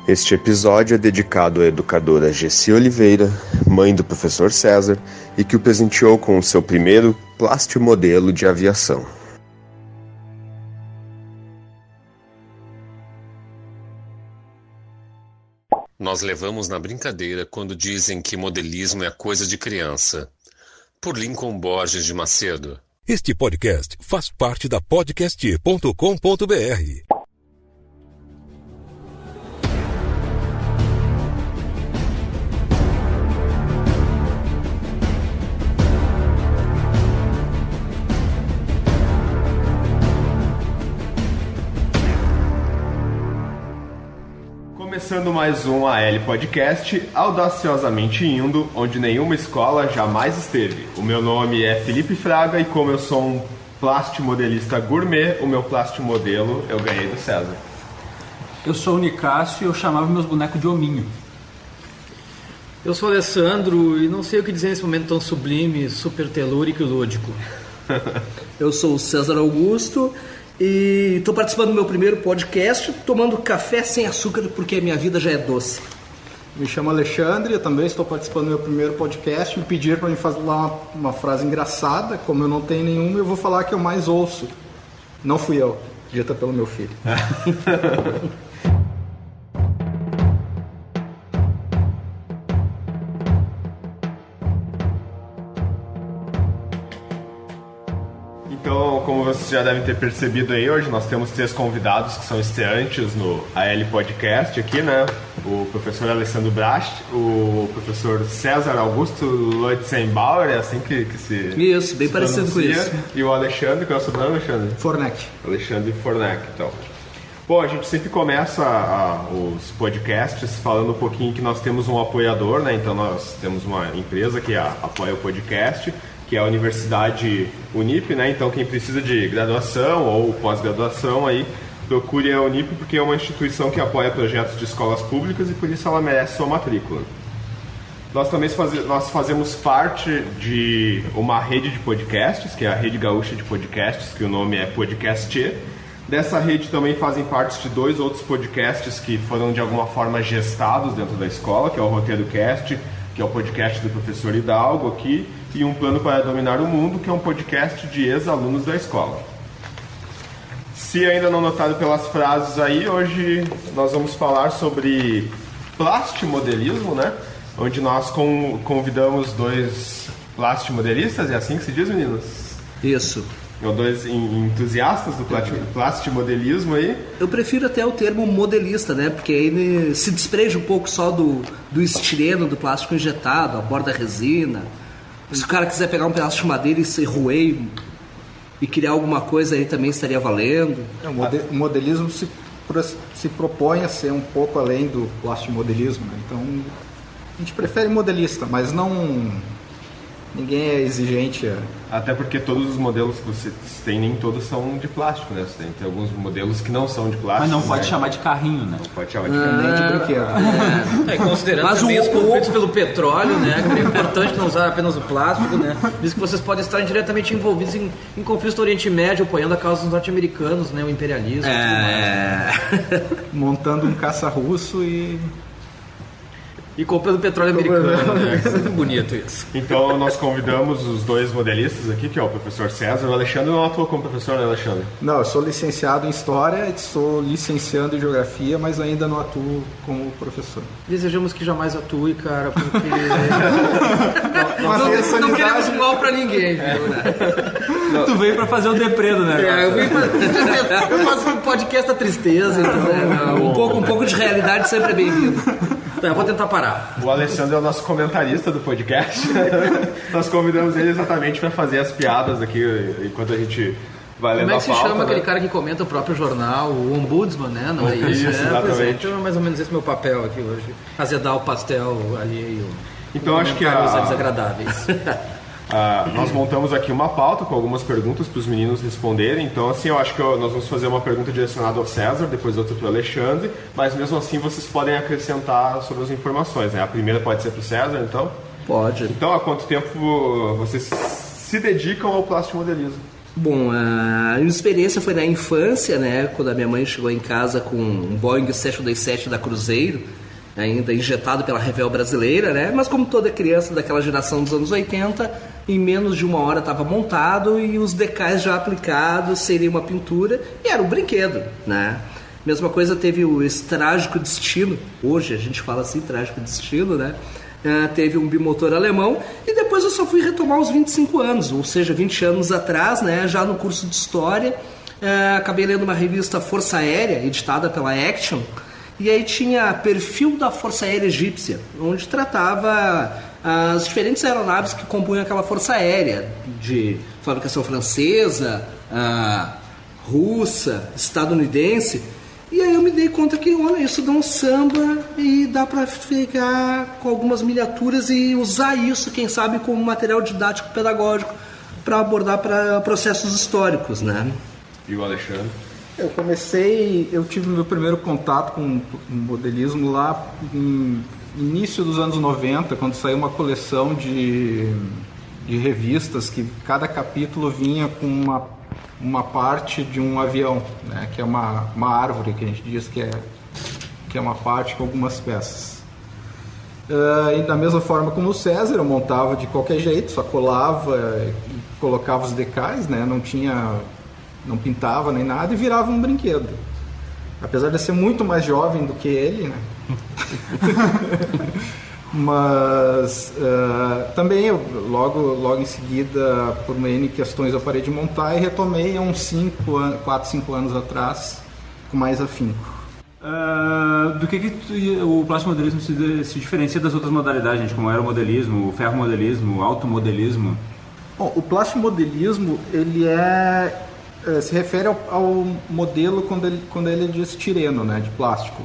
Este episódio é dedicado à educadora Gessi Oliveira, mãe do professor César, e que o presenteou com o seu primeiro plastimodelo de aviação. Nós levamos na brincadeira quando dizem que modelismo é coisa de criança. Por Lincoln Borges de Macedo. Este podcast faz parte da podcast.com.br. Começando mais um AL Podcast, audaciosamente indo onde nenhuma escola jamais esteve. O meu nome é Felipe Fraga e como eu sou um plastimodelista gourmet, o meu plastimodelo eu ganhei do César. Eu sou o Nicásio e eu chamava meus bonecos de hominho. Eu sou o Alessandro e não sei o que dizer nesse momento tão sublime, super telúrico e lúdico. Eu sou o César Augusto e estou participando do meu primeiro podcast, tomando café sem açúcar porque a minha vida já é doce. Me chamo Alexandre, eu também estou participando do meu primeiro podcast. Me pediram para me fazer uma frase engraçada, como eu não tenho nenhuma, eu vou falar que eu mais ouço. Não fui eu, dita pelo meu filho. Então, como vocês já devem ter percebido aí, hoje nós temos 3 convidados que são estreantes no AL Podcast aqui, né? O professor Alessandro Brast, o professor César Augusto Lotzenbauer, é assim que se... Isso, bem parecido com isso. E o Alexandre, qual é o seu nome, Alexandre? Forneck. Alexandre Forneck, então. Bom, a gente sempre começa os podcasts falando um pouquinho que nós temos um apoiador, né? Então nós temos uma empresa que apoia o podcast, que é a Universidade Unip, né? Então quem precisa de graduação ou pós-graduação aí, procure a Unip porque é uma instituição que apoia projetos de escolas públicas e por isso ela merece sua matrícula. Nós também fazemos parte de uma rede de podcasts, que é a Rede Gaúcha de Podcasts, que o nome é Podcast. Dessa rede também fazem parte de 2 outros podcasts que foram de alguma forma gestados dentro da escola, que é o Roteiro Cast, que é o podcast do professor Hidalgo aqui, e Um Plano para Dominar o Mundo, que é um podcast de ex-alunos da escola. Se ainda não notaram pelas frases aí, hoje nós vamos falar sobre plastimodelismo, né? Onde nós convidamos 2 plastimodelistas, é assim que se diz, meninos? Isso. 2 entusiastas do plastimodelismo aí. Eu prefiro até o termo modelista, né? Porque aí se despreja um pouco só do estireno, do plástico injetado, a borda resina. Se o cara quiser pegar um pedaço de madeira e se roer e criar alguma coisa aí também estaria valendo. O modelismo se propõe a ser um pouco além do plastimodelismo, né? Então a gente prefere modelista, mas não... Ninguém é exigente. Até porque todos os modelos que você tem, nem todos são de plástico, né? Você tem alguns modelos que não são de plástico. Mas não pode chamar de carrinho, né? Não pode chamar de carrinho. Nem de brinquedo. Considerando Mas também os conflitos pelo petróleo, né? Que é importante não usar apenas o plástico, né? Diz que vocês podem estar diretamente envolvidos em conflitos do Oriente Médio, apoiando a causa dos norte-americanos, né? O imperialismo e tudo mais. Montando um caça russo e comprando petróleo americano, né? Muito bonito isso. Então nós convidamos os 2 modelistas aqui, que é o professor César. O Alexandre não atua como professor, né, Alexandre? Não, eu sou licenciado em História, sou licenciando em Geografia, mas ainda não atuo como professor. Desejamos que jamais atue, cara, porque Mas não queremos mal pra ninguém, viu, né? Tu veio pra fazer o depredo, né? Eu faço um podcast da tristeza, entendeu? Um pouco de realidade sempre é bem-vindo. Então, eu vou tentar parar. O Alessandro é o nosso comentarista do podcast. Nós convidamos ele exatamente para fazer as piadas aqui enquanto a gente vai lendo a pauta. Como é que se chama aquele cara que comenta o próprio jornal? O ombudsman, né? Não é isso? Exatamente. Então é mais ou menos esse meu papel aqui hoje. Azedar o pastel alheio. Então acho que os desagradáveis. Nós montamos aqui uma pauta com algumas perguntas para os meninos responderem. Então, assim, eu acho que nós vamos fazer uma pergunta direcionada ao César, depois outra para o Alexandre, mas mesmo assim vocês podem acrescentar sobre as informações, né? A primeira pode ser para o César, então? Pode. Então, há quanto tempo vocês se dedicam ao plastimodelismo? Bom, a minha experiência foi na infância, né? Quando a minha mãe chegou em casa com um Boeing 727 da Cruzeiro, ainda injetado pela Revel brasileira, né? Mas como toda criança daquela geração dos anos 80, em menos de uma hora estava montado e os decais já aplicados, seria uma pintura e era um brinquedo, né? Mesma coisa teve esse Trágico Destino, hoje a gente fala assim, Trágico Destino, né? Teve um bimotor alemão e depois eu só fui retomar aos 25 anos, ou seja, 20 anos atrás, né? Já no curso de História, acabei lendo uma revista Força Aérea, editada pela Action, e aí tinha Perfil da Força Aérea Egípcia, onde tratava as diferentes aeronaves que compunham aquela Força Aérea, de fabricação francesa, russa, estadunidense. E aí eu me dei conta que, olha, isso dá um samba e dá para ficar com algumas miniaturas e usar isso, quem sabe, como material didático pedagógico para abordar para processos históricos, né? E o Alexandre? Eu tive meu primeiro contato com modelismo lá no início dos anos 90, quando saiu uma coleção de revistas que cada capítulo vinha com uma parte de um avião, né, que é uma árvore, que a gente diz que é uma parte com algumas peças. E da mesma forma como o César, eu montava de qualquer jeito, só colava e colocava os decais, né, não pintava nem nada e virava um brinquedo. Apesar de eu ser muito mais jovem do que ele, né? Mas também eu, logo em seguida, por N questões, eu parei de montar e retomei há uns 4, 5 anos atrás, com mais afinco. Do que o plastimodelismo se diferencia das outras modalidades, gente, como o aeromodelismo, o ferromodelismo, o automodelismo? Bom, o plastimodelismo, ele se refere ao modelo quando ele é de estireno, né, de plástico.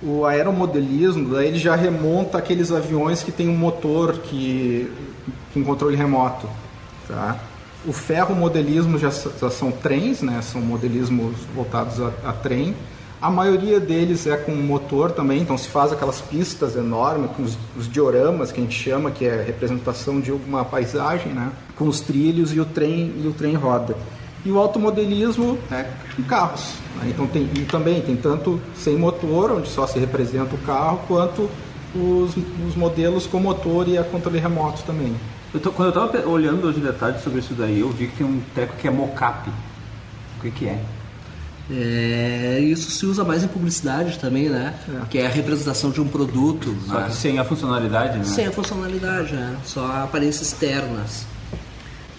O aeromodelismo, daí ele já remonta aqueles aviões que tem um motor com controle remoto, tá? O ferromodelismo já são trens, né? São modelismos voltados a trem. A maioria deles é com motor também, então se faz aquelas pistas enormes, com os dioramas, que a gente chama, que é a representação de uma paisagem, né? Com os trilhos e o trem roda. E o automodelismo é com carros, né? Então também tem tanto sem motor, onde só se representa o carro, quanto os modelos com motor e a controle remoto também. Quando eu estava olhando hoje em detalhes sobre isso daí, eu vi que tem um treco que é mocap. O que é? Isso se usa mais em publicidade também, né? Que é a representação de um produto. Só que sem a funcionalidade, né? Sem a funcionalidade, só aparências externas.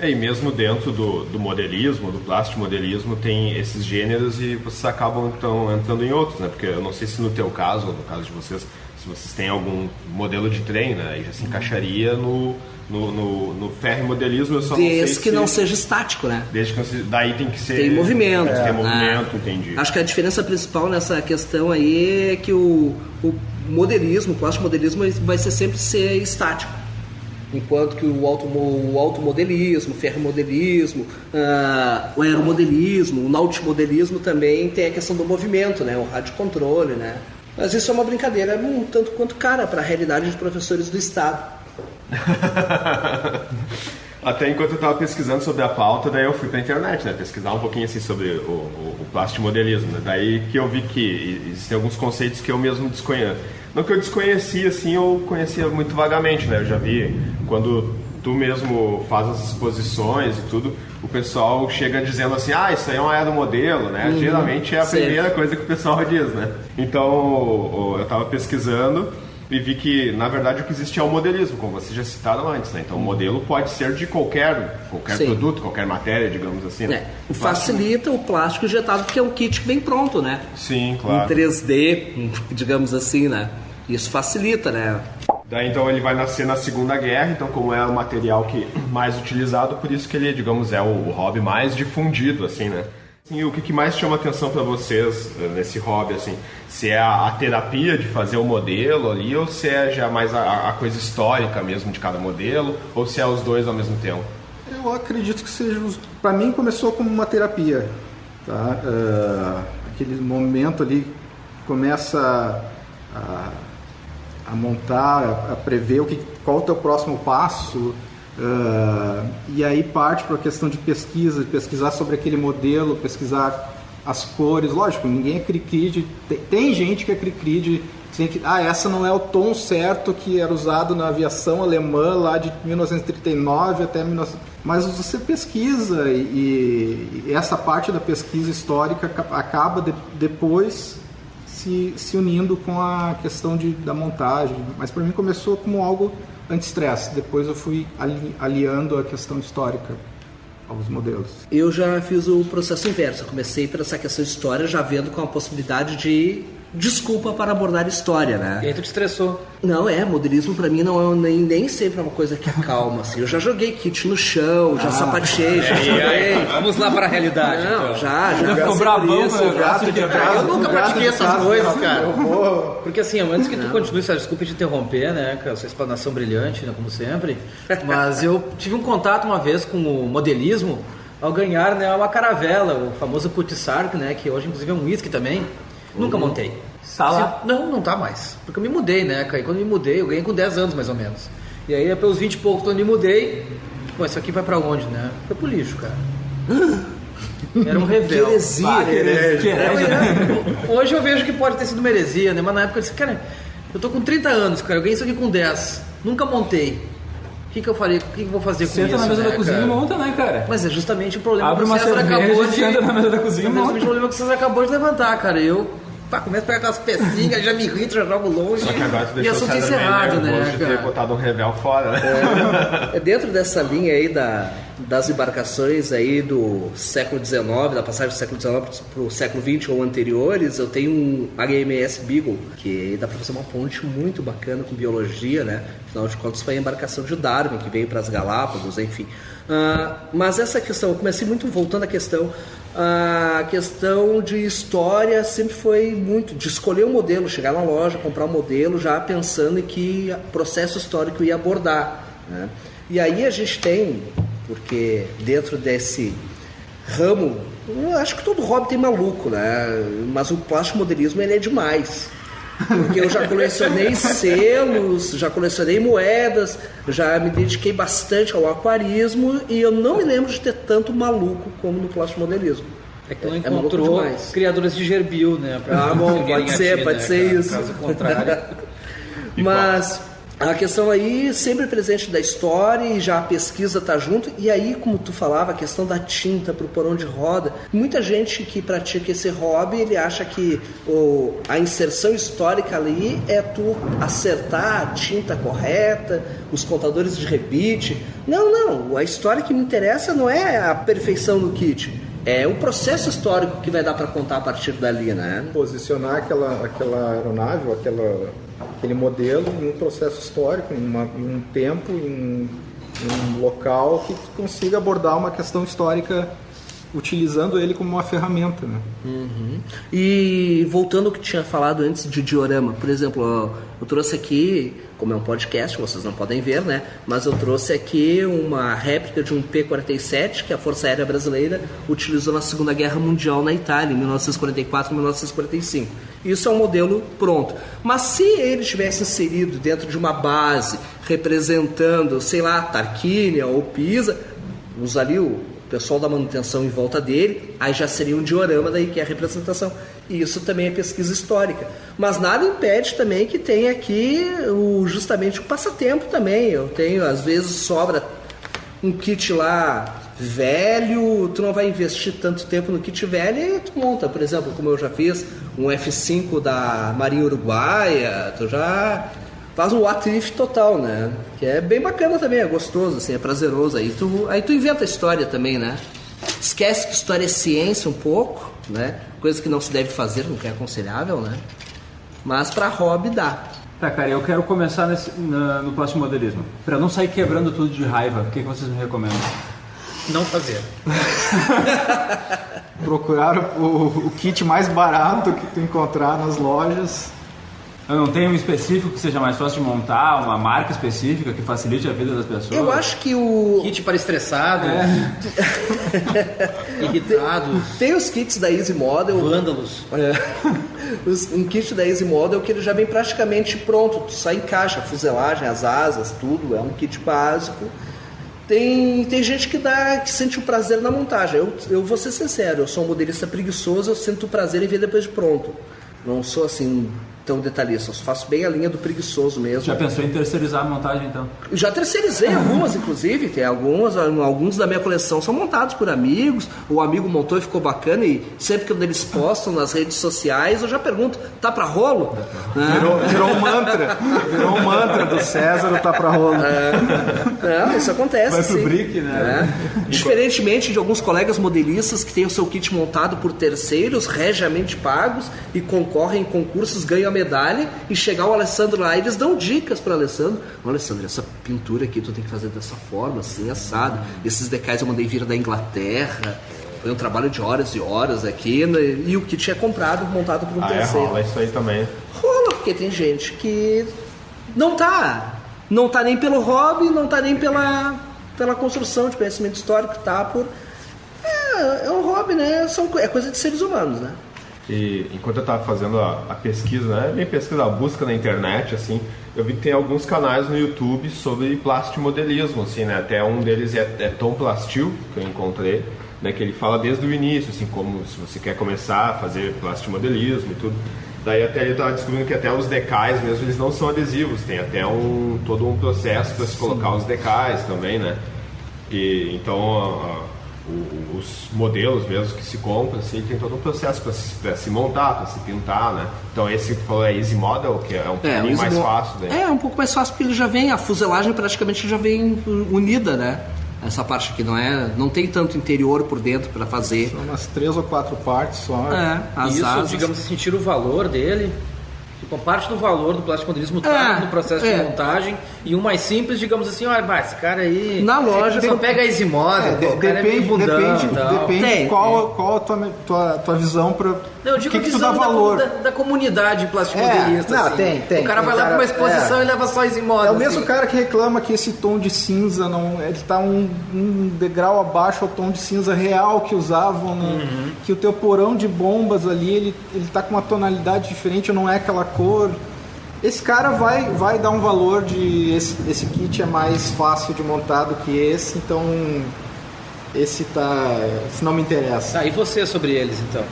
E mesmo dentro do modelismo, do plastimodelismo, tem esses gêneros e vocês acabam então entrando em outros, né? Porque eu não sei se no teu caso, ou no caso de vocês, se vocês têm algum modelo de trem, né? Aí já se encaixaria no ferromodelismo, eu só não sei desde que não seja estático, né? Desde que daí tem que ser... Tem movimento. Tem movimento, entendi. Acho que a diferença principal nessa questão aí é que o modelismo, o plastimodelismo vai sempre ser estático. Enquanto que o automodelismo, o ferromodelismo, o aeromodelismo, o nautimodelismo também tem a questão do movimento, né? O radiocontrole, né? Mas isso é uma brincadeira um tanto quanto cara para a realidade de professores do Estado. Até enquanto eu estava pesquisando sobre a pauta, daí eu fui para a internet, né? Pesquisar um pouquinho assim sobre o plastimodelismo, né? Daí que eu vi que existem alguns conceitos que eu mesmo desconheço. Não que eu desconhecia, assim, eu conhecia muito vagamente, né? Eu já vi, quando tu mesmo faz as exposições e tudo, o pessoal chega dizendo assim, isso aí é um aeromodelo, né? Geralmente é a primeira coisa que o pessoal diz, né? Então, eu estava pesquisando e vi que, na verdade, o que existe é o modelismo, como vocês já citaram antes, né? Então, o modelo pode ser de qualquer produto, qualquer matéria, digamos assim, né? Facilita o plástico injetado, porque é um kit que vem pronto, né? Sim, claro. Em 3D, digamos assim, né? Isso facilita, né? Daí, então, ele vai nascer na Segunda Guerra, então, como é o material mais utilizado, por isso que ele, digamos, é o hobby mais difundido, assim, né? E o que mais chama atenção para vocês nesse hobby, assim? Se é a terapia de fazer o modelo ali, ou se é já mais a coisa histórica mesmo de cada modelo, ou se é os dois ao mesmo tempo? Eu acredito que seja... Para mim, começou como uma terapia, tá? Aquele momento ali, começa a montar, a prever qual é o teu próximo passo, E aí parte para a questão de pesquisar sobre aquele modelo, pesquisar as cores. Lógico, ninguém é cri-cri tem gente que é cri-cri essa não é o tom certo que era usado na aviação alemã lá de 1939 até 19... Mas você pesquisa e essa parte da pesquisa histórica acaba depois se unindo com a questão da montagem. Mas para mim começou como algo anti-estresse, depois eu fui aliando a questão histórica aos modelos. Eu já fiz o processo inverso, eu comecei por essa questão de história já vendo com a possibilidade de desculpa para abordar história, né? E aí tu te estressou. Não, modelismo pra mim não é nem sempre é uma coisa que acalma, assim. Eu já joguei kit no chão, já sapateei, já joguei. Vamos lá para a realidade. Não, então. já ficou brabão com o braço quebrado. Eu nunca pratiquei essas coisas, cara. Eu Porque assim, antes que tu continue, Sérgio, desculpa te interromper, né, com a sua explanação brilhante, né, como sempre, mas eu tive um contato uma vez com o modelismo ao ganhar, né, uma caravela, o famoso Putzark, né, que hoje inclusive é um whisky também. Nunca montei. Tá lá? Não tá mais. Porque eu me mudei, né, cara? E quando eu me mudei, eu ganhei com 10 anos, mais ou menos. E aí, pelos 20 e pouco, quando eu me mudei, pô, isso aqui vai pra onde, né? Foi pro lixo, cara. Era um revel. Que heresia. Hoje eu vejo que pode ter sido uma heresia, né? Mas na época eu disse, cara, eu tô com 30 anos, cara, eu ganhei isso aqui com 10. Nunca montei. O que eu farei? O que eu vou fazer com isso? Senta na mesa da cozinha cara? e monta, né, cara? Mas é justamente o problema Abre que uma o César cerveja acabou e senta na mesa da cozinha e É monta. justamente o problema que o César acabou de levantar, cara. Eu começo a pegar aquelas pecinhas, já me irrito, já jogo longe. Só que agora tu e deixou o assunto César encerrado, bem nervoso né, de ter cara? botado um revel fora, né? Dentro dessa linha aí das embarcações aí do século XIX, da passagem do século XIX para o século XX ou anteriores, eu tenho um HMS Beagle, que dá para fazer uma ponte muito bacana com biologia, né? Afinal de contas foi a embarcação de Darwin, que veio para as Galápagos, enfim. Mas essa questão, eu comecei muito voltando à questão, a questão de história sempre foi muito de escolher um modelo, chegar na loja, comprar um modelo já pensando em que processo histórico ia abordar, né? E aí a gente tem, porque dentro desse ramo, eu acho que todo hobby tem maluco, né? Mas o plástico modelismo ele é demais. Porque eu já colecionei selos, já colecionei moedas, já me dediquei bastante ao aquarismo e eu não me lembro de ter tanto maluco como no plástico modelismo. É que tu não maluco encontrou demais. criadores de gerbil, né? Bom, pode ser né, isso. Caso contrário. Mas a questão aí sempre presente da história e já a pesquisa tá junto. E aí, como tu falava, a questão da tinta pro porão de roda. Muita gente que pratica esse hobby, ele acha que a inserção histórica ali é tu acertar a tinta correta, os contadores de rebite. Não. A história que me interessa não é a perfeição do kit. É o processo histórico que vai dar para contar a partir dali, né? posicionar aquela aeronave, ou aquele modelo em um processo histórico, em um tempo, em um local que consiga abordar uma questão histórica utilizando ele como uma ferramenta, né? Uhum. E voltando ao que tinha falado antes de diorama, por exemplo, eu trouxe aqui, como é um podcast, vocês não podem ver, né? Mas eu trouxe aqui uma réplica de um P-47 que a Força Aérea Brasileira utilizou na Segunda Guerra Mundial na Itália, em 1944 e 1945. Isso é um modelo pronto. Mas se ele tivesse inserido dentro de uma base representando, sei lá, Tarquínia ou Pisa, usaria o pessoal da manutenção em volta dele, aí já seria um diorama daí que é a representação. E isso também é pesquisa histórica. Mas nada impede também que tenha aqui justamente o passatempo também. Eu tenho, às vezes sobra um kit lá velho, tu não vai investir tanto tempo no kit velho e tu monta, por exemplo, como eu já fiz, um F5 da Marinha Uruguaia, tu já faz um what if total, né? Que é bem bacana também, é gostoso, assim, é prazeroso. Aí tu inventa a história também, né? Esquece que história é ciência um pouco, né? Coisa que não se deve fazer, não é aconselhável, né? Mas pra hobby dá. Tá, cara, eu quero começar no plástico modelismo. Pra não sair quebrando tudo de raiva, o que vocês me recomendam? Não fazer. Procurar o kit mais barato que tu encontrar nas lojas. Eu não tenho um específico que seja mais fácil de montar, uma marca específica que facilite a vida das pessoas? Eu acho que o... Kit para estressado, irritados, Tem os kits da Easy Model. vândalos. Um kit da Easy Model que ele já vem praticamente pronto. Tu só encaixa a fuselagem, as asas, tudo. É um kit básico. Tem gente que sente o prazer na montagem. Eu vou ser sincero, eu sou um modelista preguiçoso, eu sinto o prazer em ver depois de pronto. Não sou assim tão detalhista, eu faço bem a linha do preguiçoso mesmo. Já pensou em terceirizar a montagem, então? Já terceirizei algumas, inclusive, tem alguns da minha coleção são montados por amigos, o amigo montou e ficou bacana, e sempre que eles postam nas redes sociais, eu já pergunto, tá pra rolo? Virou um mantra do César, tá pra rolo. Não, isso acontece. Vai pro sim. brick, né? Diferentemente de alguns colegas modelistas que têm o seu kit montado por terceiros, regiamente pagos, e concorrem em concursos, ganham a medalha, e chegar o Alessandro lá, eles dão dicas para Alessandro. Alessandro, essa pintura aqui tu tem que fazer dessa forma, assim, assado. Esses decais eu mandei vir da Inglaterra. Foi um trabalho de horas e horas aqui, né? E o kit é comprado, montado por um terceiro. Rola isso aí também. Rola, porque tem gente que não tá nem pelo hobby, não tá nem pela construção de conhecimento histórico, tá por... É um hobby, né? É coisa de seres humanos, né? E enquanto eu estava fazendo a pesquisa, né, minha pesquisa, a busca na internet, assim, eu vi que tem alguns canais no YouTube sobre plastimodelismo, assim, né, até um deles é Tom Plastil, que eu encontrei, né, que ele fala desde o início, assim, como se você quer começar a fazer plastimodelismo e tudo. Daí até ele estava descobrindo que até os decais mesmo, eles não são adesivos, tem até todo um processo para se colocar os decais também, né, e então... os modelos mesmo que se compram, assim, tem todo um processo para se montar, para se pintar, né? Então esse que falou é Easy Model, que é um pouquinho mais fácil. Né? É um pouco mais fácil porque ele já vem, a fuselagem praticamente já vem unida, né? Essa parte aqui não tem tanto interior por dentro para fazer. São umas 3 ou 4 partes só. As isso, asas. digamos assim, tira o valor dele. Tipo, parte do valor do plastimodelismo tá no processo de montagem, e um mais simples, digamos assim, olha, esse cara aí na loja só pega a Easy Model, o cara é meio bundão e tal. Depende qual a tua visão para Não, eu digo a tu visão dá valor. da comunidade plastimodelista. Não, assim. tem. O cara vai lá pra uma exposição e leva só Easy Model. É o mesmo assim. cara que reclama que esse tom de cinza ele tá um degrau abaixo ao tom de cinza real que usavam, que o teu porão de bombas ali, ele tá com uma tonalidade diferente, não é aquela cor. Esse cara vai dar um valor de esse kit é mais fácil de montar do que esse, então esse não me interessa. E você sobre eles, então?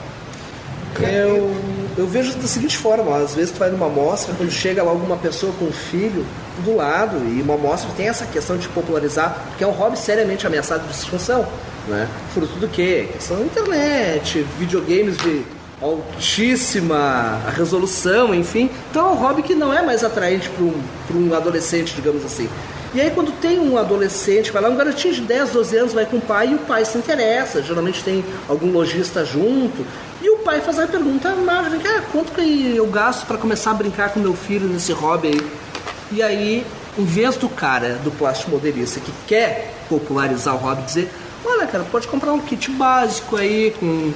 Eu vejo da seguinte forma, às vezes tu vai numa mostra, quando chega lá alguma pessoa com um filho do lado, e uma mostra tem essa questão de popularizar, porque é um hobby seriamente ameaçado de extinção, né? Fruto do quê? Questão da internet, videogames de altíssima resolução, enfim. Então é um hobby que não é mais atraente para um adolescente, digamos assim. E aí quando tem um adolescente, vai lá, um garotinho de 10, 12 anos, vai com o pai, e o pai se interessa, geralmente tem algum lojista junto, e o pai faz a pergunta, quanto que eu gasto para começar a brincar com meu filho nesse hobby aí? E aí, em vez do cara, do plastimodelista que quer popularizar o hobby, dizer, olha cara, pode comprar um kit básico aí com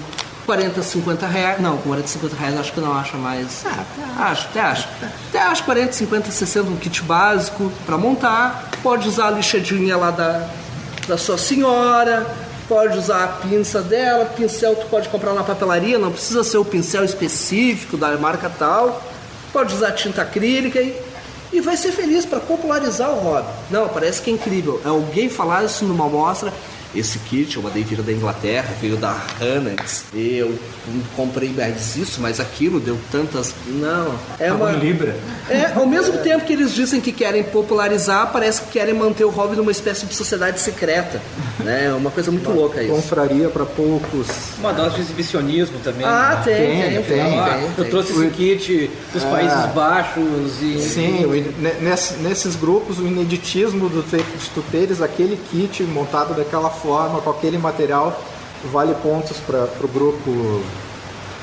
40, 50 reais. Não, com 40, 50 reais acho que não acha mais. Até acho 40, 50, 60 um kit básico para montar. Pode usar a lixadinha lá da sua senhora, pode usar a pinça dela, pincel tu pode comprar na papelaria, não precisa ser o pincel específico da marca tal. Pode usar tinta acrílica e vai ser feliz para popularizar o hobby. Não, parece que é incrível. Alguém falar isso numa mostra. Esse kit eu mandei vir da Inglaterra, veio da Hannix. Eu comprei mais isso, mais aquilo, deu tantas. Não, é uma Libra. Ao mesmo tempo que eles dizem que querem popularizar, parece que querem manter o hobby numa espécie de sociedade secreta, né? É uma coisa muito louca isso. Confraria para poucos. Uma dose de exibicionismo também. Tem. Eu trouxe esse kit dos Países Baixos e... Sim, nesses grupos o ineditismo de tu teres aquele kit montado daquela forma, com aquele material, vale pontos para o grupo.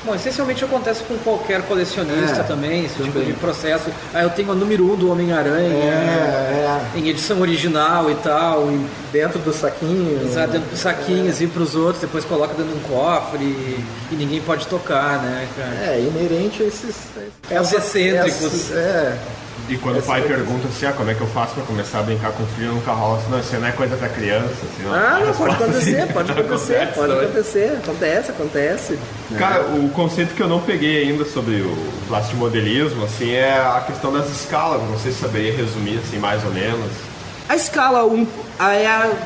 Bom, essencialmente acontece com qualquer colecionista também, esse tipo de processo. Eu tenho a número 1 do Homem-Aranha em edição original e tal. E dentro do saquinho. Exato, dentro do saquinho, assim, para os outros, depois coloca dentro de um cofre e ninguém pode tocar, né, cara? Inerente a esses... Os excêntricos. E quando o pai pergunta assim, como é que eu faço para começar a brincar com o filho, nunca rola assim, não, isso não é coisa para criança. Assim, não, pode acontecer, acontece. Cara, o conceito que eu não peguei ainda sobre o plastimodelismo, assim, é a questão das escalas, não sei se saberia resumir, assim, mais ou menos. A escala 1,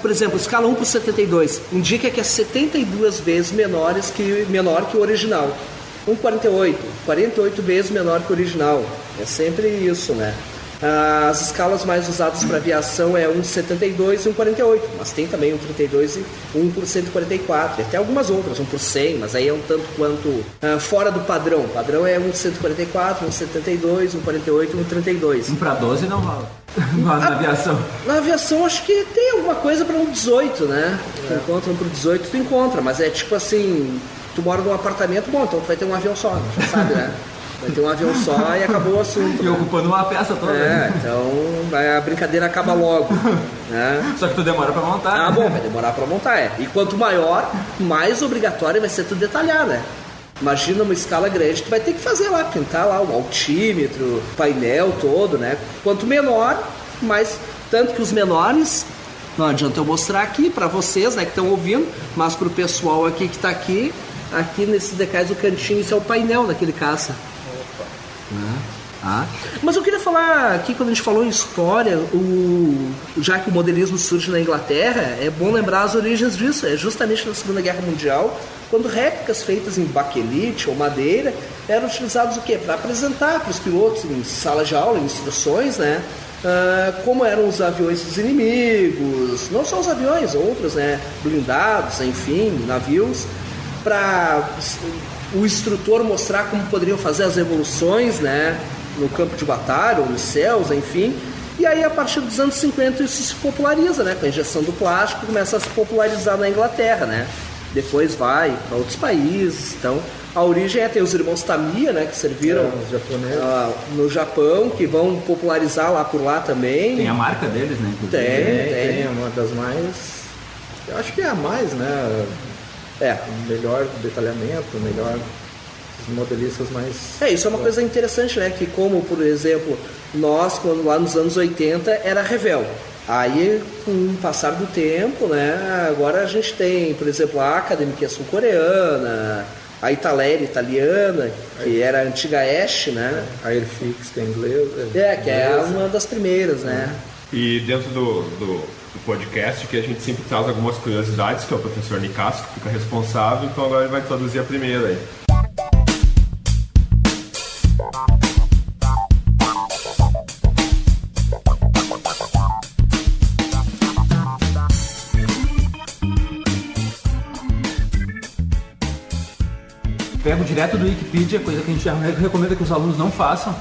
por exemplo, a escala 1 por 72 indica que é 72 vezes menor que o original. 1,48, 48 vezes menor que o original. É sempre isso, né? As escalas mais usadas para aviação é 1,72 e 1,48, mas tem também 1,32 e 1 por 144, e até algumas outras, 1 por 100, mas aí é um tanto quanto fora do padrão. O padrão é 1,144, 1,72, 1,48 e 1,32. 1 para 12 não rola. Na aviação. Na aviação acho que tem alguma coisa para 1,18, né? Tu encontra 1 por 18, tu encontra, mas é tipo assim, tu mora num apartamento, bom, então tu vai ter um avião só, já sabe, né? Vai ter um avião só e acabou o assunto. E ocupando uma peça toda. Então a brincadeira acaba logo. Né? Só que tu demora pra montar. Bom, vai demorar pra montar, E quanto maior, mais obrigatório vai ser tu detalhar, né? Imagina uma escala grande, tu vai ter que fazer lá, pintar lá o altímetro, painel todo, né? Quanto menor, mais. Tanto que os menores, não adianta eu mostrar aqui pra vocês, né, que estão ouvindo, mas pro pessoal aqui que tá aqui nesse decais do cantinho, isso é o painel daquele caça. Mas eu queria falar aqui, quando a gente falou em história, já que o modelismo surge na Inglaterra, é bom lembrar as origens disso. É justamente na Segunda Guerra Mundial, quando réplicas feitas em baquelite ou madeira eram utilizadas o quê? Para apresentar para os pilotos em sala de aula, em instruções, né? Como eram os aviões dos inimigos, não só os aviões, outros, né? Blindados, enfim, navios, para o instrutor mostrar como poderiam fazer as evoluções, né, no campo de batalha ou nos céus, enfim. E aí, a partir dos anos 50, isso se populariza, né, com a injeção do plástico, começa a se popularizar na Inglaterra, né. Depois vai para outros países. Então, a origem tem os irmãos Tamiya, né, que serviram no Japão, que vão popularizar lá por lá também. Tem a marca deles, né? Tem uma das mais... Eu acho que é a mais, né? Melhor detalhamento, melhor modelistas mais... Isso é uma coisa interessante, né? Que como, por exemplo, nós, quando lá nos anos 80, era Revell. Aí, com o passar do tempo, né? Agora a gente tem, por exemplo, a Academy, que é sul-coreana, a Italeri, italiana, que era a antiga Ash, né? A Airfix, que é inglesa. Que é uma das primeiras, né? E dentro do podcast, que a gente sempre traz algumas curiosidades, que é o professor Nicasso que fica responsável, então agora ele vai traduzir a primeira aí. Pego direto do Wikipedia, coisa que a gente recomenda que os alunos não façam.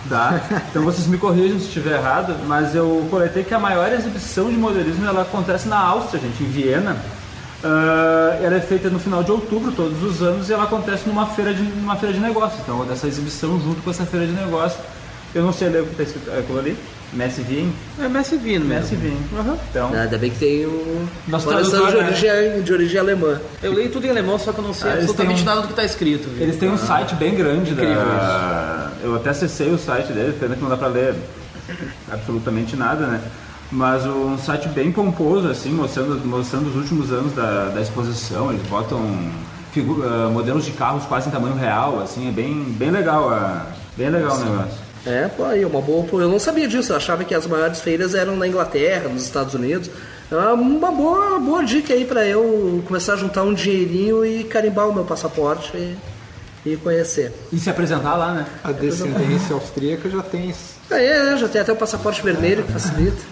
Tá? Então vocês me corrijam se estiver errado, mas eu coletei que a maior exibição de modelismo ela acontece na Áustria, gente, em Viena. Ela é feita no final de outubro todos os anos e ela acontece numa feira de negócios. Então, dessa exibição junto com essa feira de negócios. Eu não sei ler o que está escrito aquilo ali. Messi Vien. É Messi Vien mesmo. Messi Vien. Então, ainda bem que tem nosso tradução de origem alemã. Eu leio tudo em alemão, só que eu não sei absolutamente nada do que está escrito. Viu? Eles têm um site bem grande. Incrível Eu até acessei o site deles, pena que não dá para ler absolutamente nada, né? Mas um site bem pomposo, assim, mostrando os últimos anos da exposição. Eles botam modelos de carros quase em tamanho real, assim, é bem legal, bem legal o negócio. Aí uma boa. Eu não sabia disso, eu achava que as maiores feiras eram na Inglaterra, nos Estados Unidos. É uma boa dica aí para eu começar a juntar um dinheirinho e carimbar o meu passaporte e conhecer. E se apresentar lá, né? A descendência austríaca já tem isso. Já tem até o passaporte vermelho que facilita.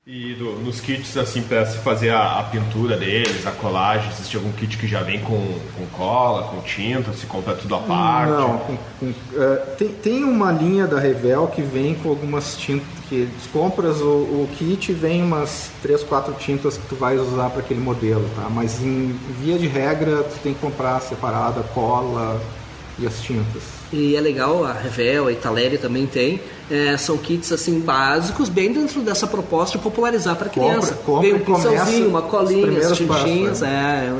E nos kits, assim, para se fazer a pintura deles, a colagem, existe algum kit que já vem com cola, com tinta, se compra tudo à parte? Não, tem uma linha da Revell que vem com algumas tintas, que tu compras o kit e vem umas 3, 4 tintas que tu vais usar para aquele modelo, tá? Mas em via de regra tu tem que comprar separada a cola e as tintas. E é legal, a Revell, a Italeri também tem, são kits assim básicos, bem dentro dessa proposta de popularizar para criança. Vem um pincelzinho, uma colinha, as tintinhas,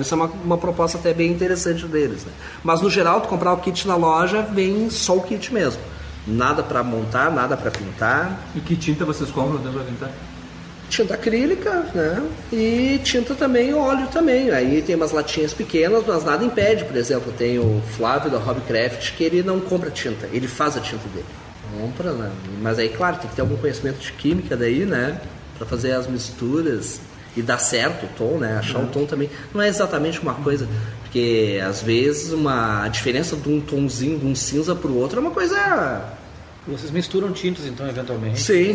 isso é uma proposta até bem interessante deles, né? Mas no geral, tu comprar o kit na loja, vem só o kit mesmo. Nada para montar, nada para pintar. E que tinta vocês compram para pintar? tinta acrílica, né? E tinta também, óleo também. Aí tem umas latinhas pequenas, mas nada impede. Por exemplo, tem o Flávio da Hobbycraft, que ele não compra tinta, ele faz a tinta dele. Compra, né? Mas aí, claro, tem que ter algum conhecimento de química daí, né? Pra fazer as misturas e dar certo o tom, né? Achar o tom também. Não é exatamente uma coisa, porque às vezes a diferença de um tomzinho, de um cinza pro outro é uma coisa... Vocês misturam tintas, então, eventualmente? Sim.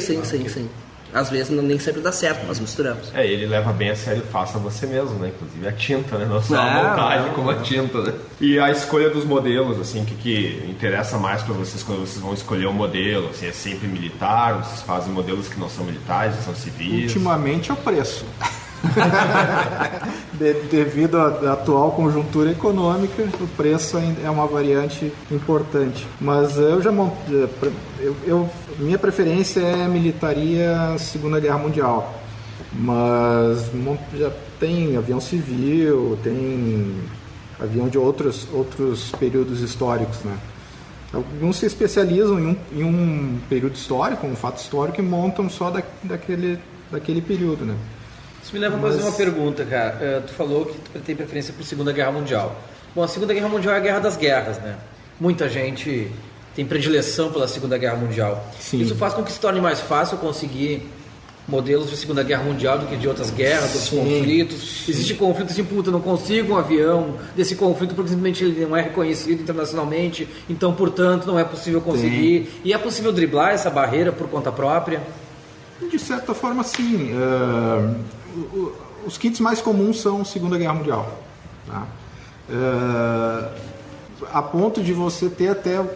Às vezes nem sempre dá certo, mas misturamos. Ele leva bem a sério, faça você mesmo, né? Inclusive a tinta, né? Não só a montagem como a tinta, né? E a escolha dos modelos, assim, o que interessa mais para vocês quando vocês vão escolher um modelo? Assim, é sempre militar? Vocês fazem modelos que não são militares, são civis? Ultimamente é o preço. Devido à atual conjuntura econômica, o preço ainda é uma variante importante. Mas eu já minha preferência é militaria Segunda Guerra Mundial. Mas já tem avião civil, tem avião de outros períodos históricos, né? Alguns se especializam em um período histórico, um fato histórico, e montam só daquele período, né? Isso me leva a fazer uma pergunta, cara. Tu falou que tu tem preferência por Segunda Guerra Mundial. Bom, a Segunda Guerra Mundial é a guerra das guerras, né? Muita gente tem predileção pela Segunda Guerra Mundial. Sim. Isso faz com que se torne mais fácil conseguir modelos de Segunda Guerra Mundial do que de outras guerras, outros conflitos. Existe conflito assim, puta, não consigo um avião desse conflito porque simplesmente ele não é reconhecido internacionalmente, então, portanto, não é possível conseguir. Sim. E é possível driblar essa barreira por conta própria? De certa forma, sim. Os kits mais comuns são Segunda Guerra Mundial. Tá? A ponto de você ter até o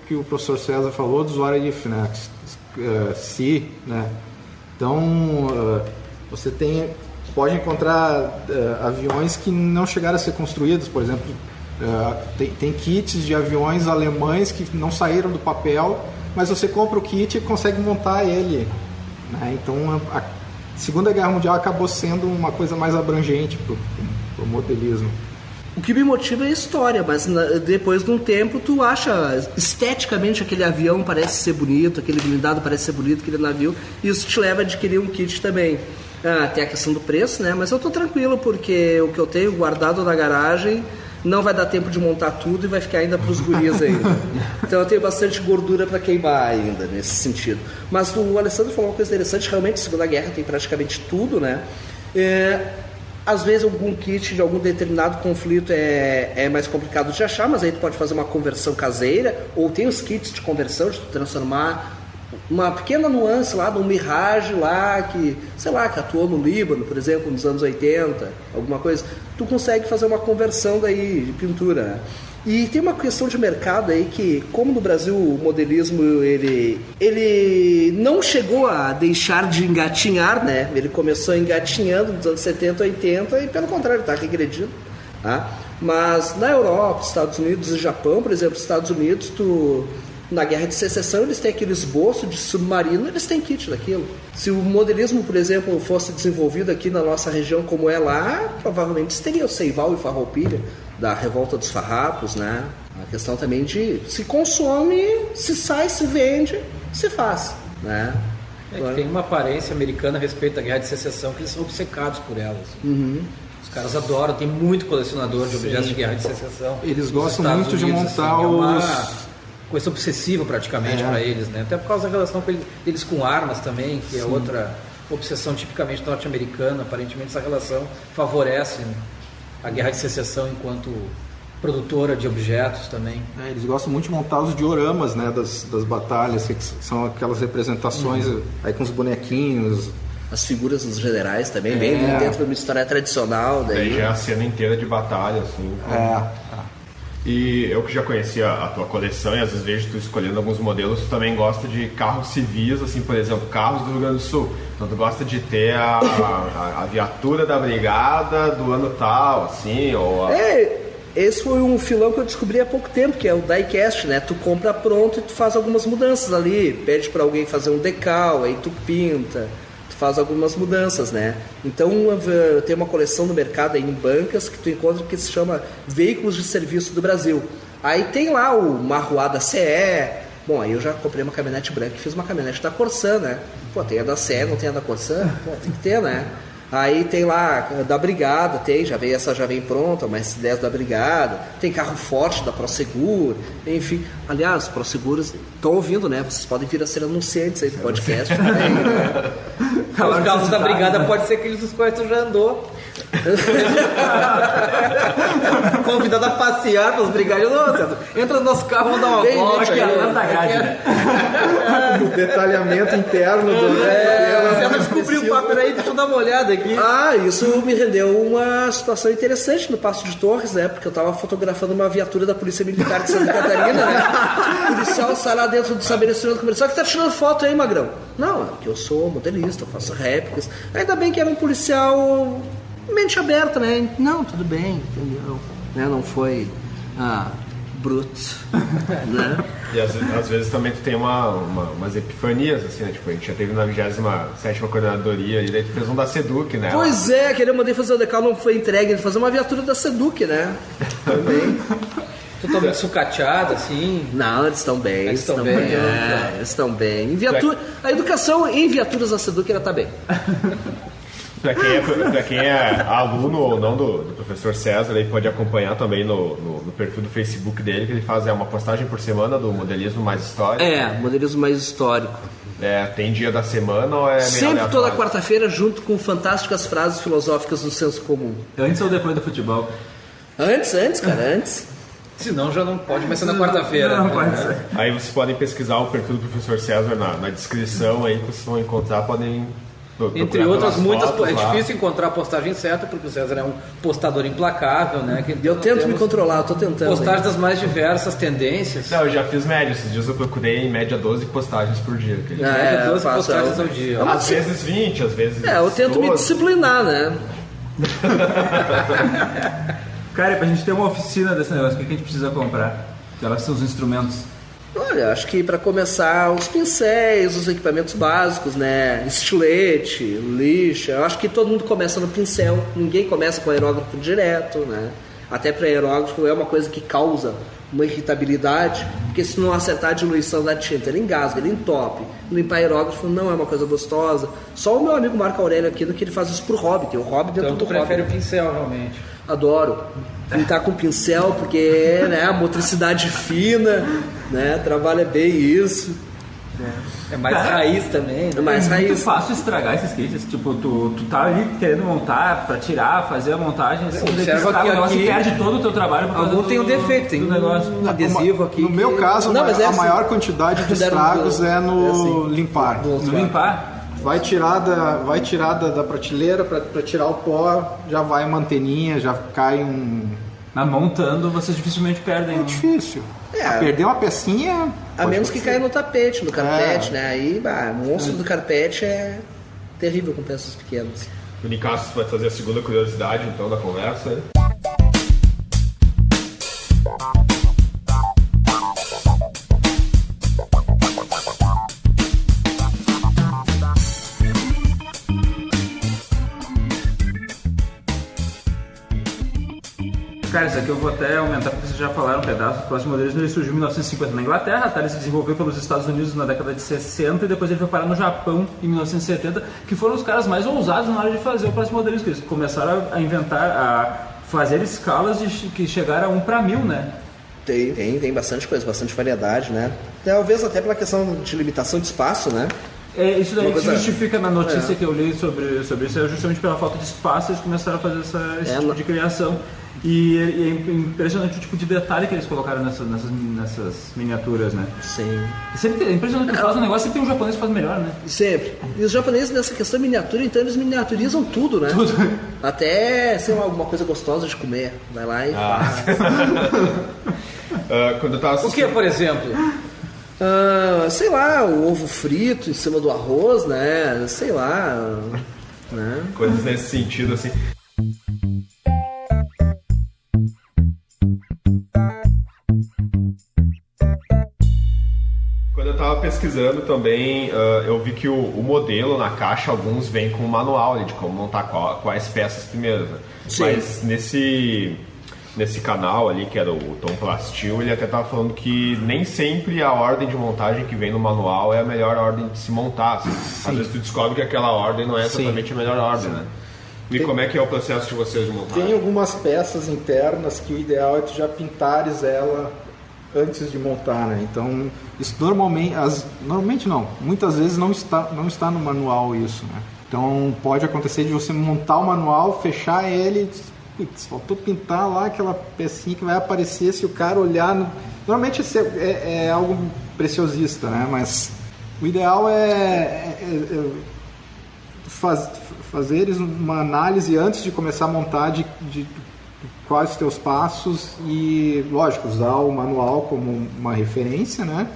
que o professor César falou dos What If, né? Se, né? Então, você pode encontrar aviões que não chegaram a ser construídos, por exemplo, tem kits de aviões alemães que não saíram do papel, mas você compra o kit e consegue montar ele, né? Então, a Segunda Guerra Mundial acabou sendo uma coisa mais abrangente para o modelismo. O que me motiva é a história, mas depois de um tempo tu acha esteticamente aquele avião parece ser bonito, aquele blindado parece ser bonito, aquele navio, e isso te leva a adquirir um kit também. Tem a questão do preço, né? Mas eu tô tranquilo porque o que eu tenho guardado na garagem não vai dar tempo de montar tudo e vai ficar ainda pros guris ainda. Então eu tenho bastante gordura para queimar ainda nesse sentido. Mas o Alessandro falou uma coisa interessante, realmente a Segunda Guerra tem praticamente tudo, né? Às vezes algum kit de algum determinado conflito é mais complicado de achar, mas aí tu pode fazer uma conversão caseira, ou tem os kits de conversão, de tu transformar uma pequena nuance lá de um Mirage lá que, sei lá, que atuou no Líbano, por exemplo, nos anos 80, alguma coisa, tu consegue fazer uma conversão daí de pintura, né? E tem uma questão de mercado aí que, como no Brasil o modelismo ele não chegou a deixar de engatinhar, né? Ele começou engatinhando nos anos 70, 80 e pelo contrário está regredindo, tá? Mas na Europa, Estados Unidos e Japão, por exemplo, Estados Unidos, na Guerra de Secessão eles têm aquele esboço de submarino, eles têm kit daquilo. Se o modelismo, por exemplo, fosse desenvolvido aqui na nossa região como é lá, provavelmente teria o Seival e Farroupilha, da Revolta dos Farrapos, né? A questão também de se consome, se sai, se vende, se faz, né? Tem uma aparência americana a respeito da Guerra de Secessão que eles são obcecados por ela. Assim. Uhum. Os caras adoram, tem muito colecionador de objetos de Guerra de Secessão. Eles gostam muito de montar é uma coisa obsessiva praticamente para eles, né? Até por causa da relação deles com armas também, que é outra obsessão tipicamente norte-americana. Aparentemente essa relação favorece a Guerra de Secessão enquanto produtora de objetos também. Eles gostam muito de montar os dioramas, né, das batalhas, que são aquelas representações aí com os bonequinhos. As figuras dos generais também, bem dentro de uma história tradicional. Daí já é a cena inteira de batalha, assim. E eu que já conhecia a tua coleção e às vezes vejo tu escolhendo alguns modelos, tu também gosta de carros civis, assim, por exemplo, carros do Rio Grande do Sul. Então tu gosta de ter a viatura da brigada do ano tal, assim, ou... Esse foi um filão que eu descobri há pouco tempo, que é o diecast, né? Tu compra pronto e tu faz algumas mudanças ali, pede para alguém fazer um decal, aí tu pinta, tu faz algumas mudanças, né? Então tem uma coleção no mercado aí em bancas que tu encontra que se chama Veículos de Serviço do Brasil. Aí tem lá o Marruá da CE, Bom, aí eu já comprei uma caminhonete branca e fiz uma caminhonete da Corsan, né? Pô, tem a da CE, não tem a da Corsan? Pô, tem que ter, né? Aí tem lá, da Brigada, essa já vem pronta, uma S10 da Brigada, tem carro forte da Prosegur, enfim. Aliás, Proseguros estão ouvindo, né? Vocês podem vir a ser anunciantes aí do podcast também, né? Os carros da Brigada pode ser aqueles dos quais tu já andou. Convidado a passear pelos brigados. Entra no nosso carro, vamos dar uma volta. Acho que é a grade, O detalhamento interno do... Você descobriu o papel aí, deixa eu dar uma olhada aqui. Isso me rendeu uma situação interessante no Passo de Torres, né? Porque eu tava fotografando uma viatura da Polícia Militar de Santa Catarina, né? O policial sai lá dentro do estabelecimento comercial, que tá tirando foto aí, magrão. Não, é que eu sou modelista, eu faço réplicas. Ainda bem que era um policial mente aberta, né? Não, tudo bem, entendeu? Né? Não foi bruto, né? E às vezes também tu tem umas epifanias, assim, né? Tipo, a gente já teve na 27ª coordenadoria e daí tu fez um da Seduc, né? Pois é, que eu mandei fazer o decal, não foi entregue, ele fazer uma viatura da Seduc, né? Também. Totalmente sucateado, assim. Não, eles estão bem. Eles estão bem. Eles estão bem. A educação em viaturas da Seduc ela tá bem. Pra quem é aluno ou não do professor César, aí pode acompanhar também no perfil do Facebook dele, que ele faz uma postagem por semana do modelismo mais histórico. Modelismo mais histórico. Tem dia da semana ou é meio Sempre aleatório? toda quarta-feira, junto com fantásticas frases filosóficas do senso comum. Antes ou depois do futebol? Antes, cara, antes. Senão já não pode mais ser na quarta-feira. Não, pode ser. Aí vocês podem pesquisar o perfil do professor César na descrição aí, que vocês vão encontrar, podem... Entre outras muitas, fotos é lá. difícil encontrar a postagem certa, porque o César é um postador implacável, né? Eu tento me controlar, eu tô tentando. Postagens aí. das mais diversas tendências. Não, eu já fiz média, esses dias eu procurei em média 12 postagens por dia. Média 12 faço, postagens ao dia. Às vezes 20, às vezes eu tento me 12. disciplinar, né? Cara, e pra gente ter uma oficina desse negócio, o que a gente precisa comprar? Quais são os instrumentos? Olha, acho que para começar, os pincéis, os equipamentos básicos, né? Estilete, lixa. Eu acho que todo mundo começa no pincel. Ninguém começa com aerógrafo direto, né? Até para aerógrafo é uma coisa que causa uma irritabilidade, porque se não acertar a diluição da tinta, ele engasga, ele entope. Limpar aerógrafo não é uma coisa gostosa. Só o meu amigo Marco Aurélio aqui, que ele faz isso pro hobby. Tem o hobby dentro Então do tu prefere hobby. o pincel, realmente. Adoro pintar com pincel, porque né, a motricidade fina, né, trabalha bem isso. É mais raiz também, né? É mais É raiz. muito fácil estragar esses kits. Tipo, tu tá ali querendo montar pra tirar, fazer a montagem, assim, daí tu Observa estraga que o negócio e aqui perde todo o teu trabalho por causa Algum do, tem um defeito, tem do negócio. um adesivo aqui. No meu caso, Não, mas é a assim. maior quantidade de Deram estragos do- é no é assim. limpar. No limpar. Vai tirar da prateleira para tirar o pó, já vai uma anteninha, já cai um... Mas montando, vocês dificilmente perdem. É difícil. É. Perder uma pecinha... A pode menos que acontecer. caia no tapete, no carpete, É. né? Aí, o monstro do carpete é terrível com peças pequenas. O Nicasso vai fazer a segunda curiosidade, então, da conversa. Né? Cara, isso aqui eu vou até aumentar porque vocês já falaram um pedaço. O próximo modelismo ele surgiu em 1950 na Inglaterra, tá? Ele se desenvolveu pelos Estados Unidos na década de 60 e depois ele foi parar no Japão em 1970, que foram os caras mais ousados na hora de fazer o próximo modelismo, que eles começaram a inventar, a fazer escalas que chegaram a 1:1000, né? Tem bastante coisa, bastante variedade, né? Talvez até pela questão de limitação de espaço, né? Isso daí Uma que se coisa- justifica na notícia que eu li sobre isso, é justamente pela falta de espaço eles começaram a fazer esse tipo de criação. E é impressionante o tipo de detalhe que eles colocaram nessas miniaturas, né? Sim. Sempre é impressionante que faz um negócio, sempre tem um japonês que faz melhor, né? Sempre. E os japoneses nessa questão miniatura, então eles miniaturizam tudo, né? Tudo. Até, sei lá, alguma coisa gostosa de comer. Vai lá e faz. Quando eu tava O que, por exemplo? Sei lá, o ovo frito em cima do arroz, né? Sei lá, né? coisas nesse sentido, assim. Quando eu tava pesquisando também, eu vi que o modelo na caixa, alguns vêm com um manual ali de como montar quais peças primeiro, né? Sim. Mas nesse canal ali, que era o Tom Plastil, ele até estava falando que nem sempre a ordem de montagem que vem no manual é a melhor ordem de se montar. Assim. Às vezes tu descobre que aquela ordem não é exatamente a melhor ordem, né? E como é que é o processo de vocês de montar? Tem algumas peças internas que o ideal é tu já pintares ela antes de montar, né? Então, isso normalmente não, muitas vezes não está no manual isso, né? Então, pode acontecer de você montar o manual, fechar ele, faltou pintar lá aquela pecinha que vai aparecer se o cara olhar. Normalmente isso é algo preciosista, né? Mas o ideal é fazeres uma análise antes de começar a montar de quais os teus passos e, lógico, usar o manual como uma referência, né?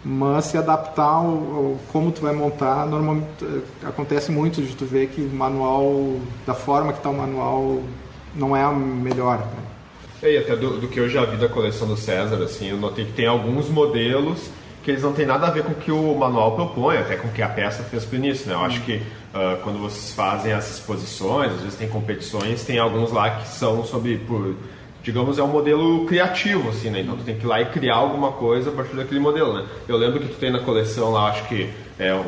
Mas se adaptar ao como tu vai montar. Normalmente acontece muito de tu ver que o manual, da forma que está o manual, não é a melhor, né? E até do que eu já vi da coleção do César, assim, eu notei que tem alguns modelos que eles não tem nada a ver com o que o manual propõe, até com o que a peça fez pro início, né? Eu acho que quando vocês fazem essas exposições, às vezes tem competições, tem alguns lá que são digamos, é um modelo criativo, assim, né? Então tu tem que ir lá e criar alguma coisa a partir daquele modelo, né? Eu lembro que tu tem na coleção lá, acho que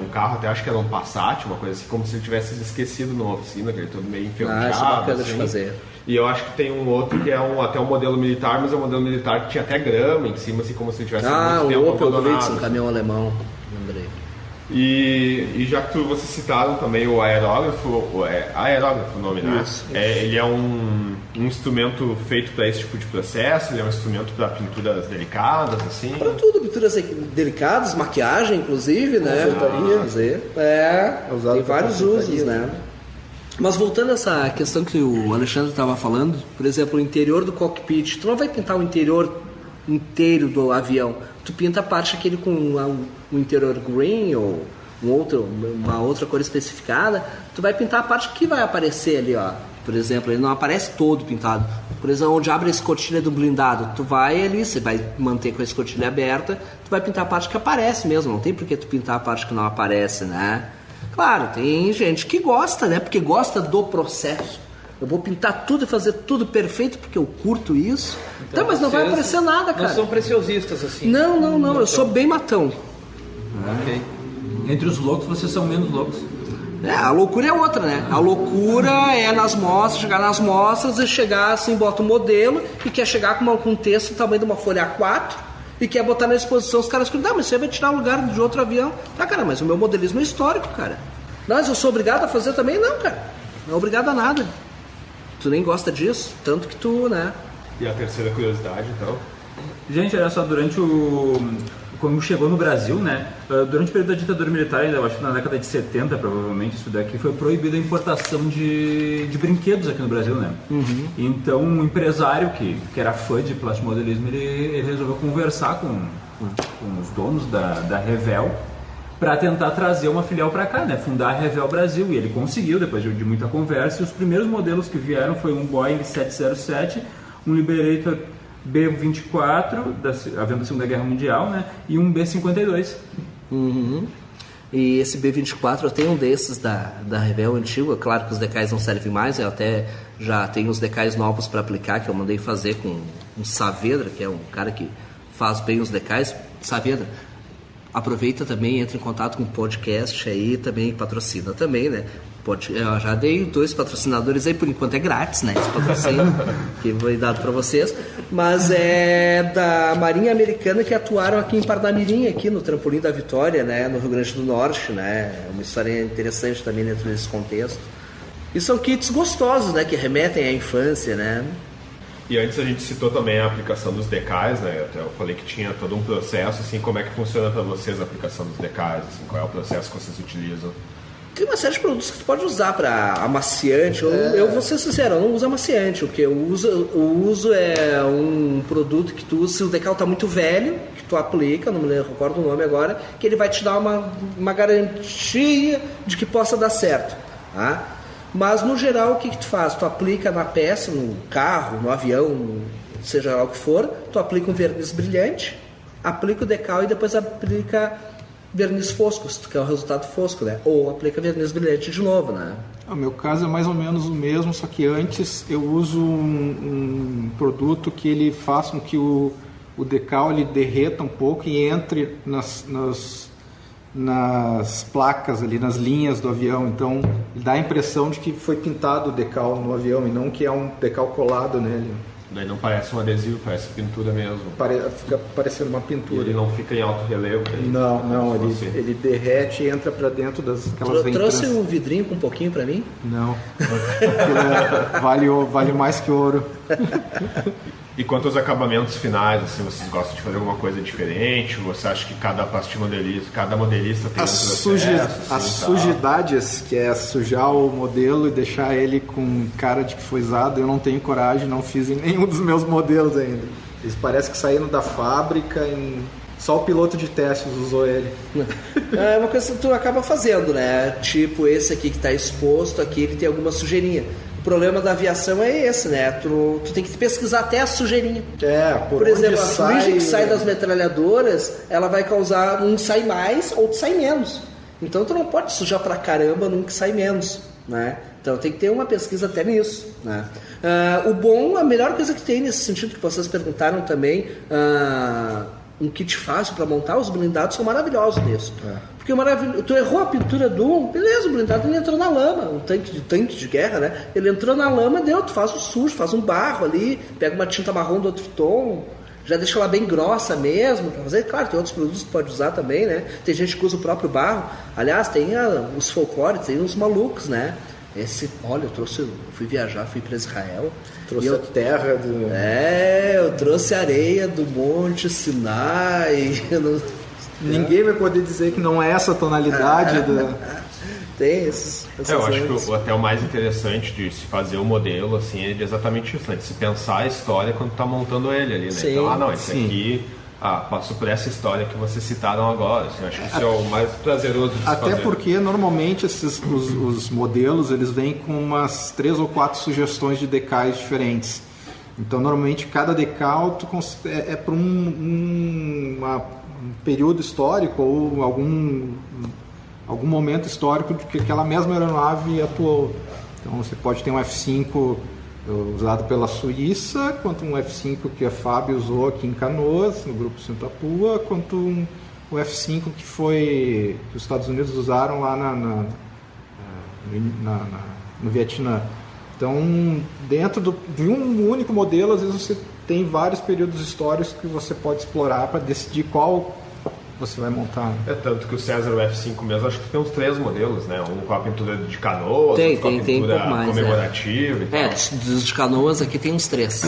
um carro, até acho que era um Passat, uma coisa assim, como se ele tivesse esquecido numa oficina, aquele todo meio enferrujado. Isso é bacana assim. de fazer. E eu acho que tem um outro que é até um modelo militar, mas é um modelo militar que tinha até grama em cima, assim, como se ele tivesse muito tempo o Opel abandonado. Blitz, um caminhão alemão, lembrei. E já que vocês citaram também o aerógrafo, aerógrafo o nome, né? Isso. Ele é um instrumento feito para esse tipo de processo, ele é um instrumento para pinturas delicadas, assim? Para tudo, pinturas delicadas, maquiagem, inclusive, né? Fazer. Tem vários usos, né? Mas voltando a essa questão que o Alexandre estava falando, por exemplo, o interior do cockpit, tu não vai pintar o interior inteiro do avião, tu pinta a parte aquele com um interior green ou uma outra cor especificada, tu vai pintar a parte que vai aparecer ali, ó. Por exemplo, ele não aparece todo pintado. Por exemplo, onde abre a escotilha do blindado, tu vai ali, você vai manter com a escotilha aberta, tu vai pintar a parte que aparece mesmo, não tem por que tu pintar a parte que não aparece, né? Claro, tem gente que gosta, né? Porque gosta do processo. Eu vou pintar tudo e fazer tudo perfeito porque eu curto isso. Então, mas não vai aparecer nada, cara. Não são preciosistas assim. Não. Eu sou bem matão. Ok. Entre os loucos, vocês são menos loucos. A loucura é outra, né? A loucura é nas mostras, chegar nas mostras e chegar assim, bota um modelo e quer chegar com um texto do tamanho de uma folha A4 e quer botar na exposição, os caras ficam, mas você vai tirar o lugar de outro avião. Tá, cara, mas o meu modelismo é histórico, cara. Mas eu sou obrigado a fazer também? Não, cara. Não é obrigado a nada. Tu nem gosta disso, tanto que tu, né? E a terceira curiosidade, então? Gente, olha só, quando chegou no Brasil, né, durante o período da ditadura militar, ainda, eu acho que na década de 70, provavelmente, isso daqui foi proibida a importação de brinquedos aqui no Brasil, né? Uhum. Então, um empresário que era fã de plastimodelismo, ele resolveu conversar com os donos da Revell para tentar trazer uma filial para cá, né, fundar a Revell Brasil, e ele conseguiu, depois de muita conversa, e os primeiros modelos que vieram foi um Boeing 707, um Liberator B-24, havendo da Segunda Guerra Mundial, né? E um B-52. Uhum. E esse B-24, eu tenho um desses da Revell antigo. É claro que os decais não servem mais, eu até já tenho os decais novos para aplicar, que eu mandei fazer com um Saavedra, que é um cara que faz bem os decais. Saavedra, aproveita também, entra em contato com o podcast aí, também patrocina também, né? Eu já dei 2 patrocinadores aí, por enquanto é grátis, né? Esse patrocínio que foi dado para vocês. Mas é da Marinha Americana, que atuaram aqui em Parnamirim, aqui no Trampolim da Vitória, né? No Rio Grande do Norte, né? Uma história interessante também dentro desse contexto. E são kits gostosos, né? Que remetem à infância, né? E antes a gente citou também a aplicação dos decais, né? Até eu falei que tinha todo um processo, assim, como é que funciona para vocês a aplicação dos decais, assim, qual é o processo que vocês utilizam? Tem uma série de produtos que tu pode usar para amaciante. Eu vou ser sincero, eu não uso amaciante. O que eu uso é um produto que tu usa, se o decal está muito velho, que tu aplica, não me recordo o nome agora, que ele vai te dar uma garantia de que possa dar certo. Tá? Mas no geral, o que tu faz? Tu aplica na peça, no carro, no avião, seja lá o que for, tu aplica um verniz brilhante, aplica o decal e depois aplica verniz fosco, se tu quer o resultado fosco, né? Ou aplica verniz brilhante de novo, né? O meu caso é mais ou menos o mesmo, só que antes eu uso um produto que ele faça com que o decal ele derreta um pouco e entre nas placas ali, nas linhas do avião. Então, ele dá a impressão de que foi pintado o decal no avião e não que é um decal colado nele. Daí não parece um adesivo, parece pintura mesmo. Fica parecendo uma E pintura. ele não fica em alto relevo. Não, ele derrete e entra para dentro daquelas Trouxe ventras. um vidrinho com um pouquinho para mim? Não. Vale mais que ouro. E quanto aos acabamentos finais, assim, vocês gostam de fazer alguma coisa diferente? Ou você acha que cada modelista tem As um processo? Assim, sujidades, que é sujar o modelo e deixar ele com cara de que foi usado, eu não tenho coragem, não fiz em nenhum dos meus modelos ainda. Eles parecem que saíram da fábrica, só o piloto de testes usou ele. É uma coisa que tu acaba fazendo, né? Tipo esse aqui que está exposto, aqui ele tem alguma sujeirinha. O problema da aviação é esse, né? Tu tem que pesquisar até a sujeirinha. Por exemplo, a fuligem que sai das metralhadoras, ela vai causar um sai mais, outro sai menos. Então tu não pode sujar pra caramba num que sai menos, né? Então tem que ter uma pesquisa até nisso, né? A melhor coisa que tem nesse sentido que vocês perguntaram também, um kit fácil para montar, os blindados são maravilhosos nisso. Porque tu errou a pintura beleza, o blindado ele entrou na lama, um tanque de guerra, né? Ele entrou na lama, tu faz o sujo, faz um barro ali, pega uma tinta marrom do outro tom, já deixa ela bem grossa mesmo pra fazer. Claro, tem outros produtos que pode usar também, né? Tem gente que usa o próprio barro. Aliás, tem os folclóricos, tem uns malucos, né? Olha, fui viajar, fui para Israel. Trouxe a terra do... eu trouxe areia do Monte Sinai. Ninguém vai poder dizer que não é essa tonalidade Tem essas eu acho que até o mais interessante de se fazer o modelo assim, é exatamente isso, né? De se pensar a história quando está montando ele ali, né? Sim, então, esse aqui passou por essa história que vocês citaram agora. Assim, acho que isso é o mais prazeroso de se fazer. Até porque normalmente os modelos eles vêm com umas 3 ou 4 sugestões de decais diferentes. Então normalmente cada decal é para um período histórico ou algum momento histórico de que aquela mesma aeronave atuou. Então você pode ter um F-5 usado pela Suíça, quanto um F-5 que a FAB usou aqui em Canoas, no grupo Sintapua, quanto o F-5 que os Estados Unidos usaram lá no Vietnã. Então, dentro de um único modelo, às vezes você tem vários períodos históricos que você pode explorar para decidir qual você vai montar. É tanto que o César, o F5 mesmo, acho que tem uns 3 modelos, né? Um com a pintura de Canoas, outro com a pintura comemorativa e tal. Dos de Canoas aqui tem uns 3.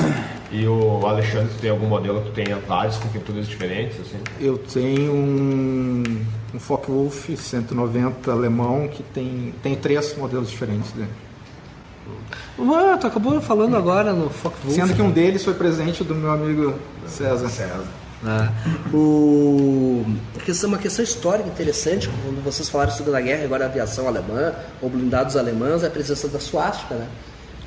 E o Alexandre, tu tem algum modelo que tu tenha vários com pinturas diferentes, assim? Eu tenho um Focke-Wulf 190 alemão que tem 3 modelos diferentes dele. Tu acabou falando agora no Focke-Wulf. Sendo que um deles foi presente do meu amigo César. Uma questão histórica interessante, quando vocês falaram de Segunda Guerra, agora a aviação alemã ou blindados alemães, é a presença da suástica, né?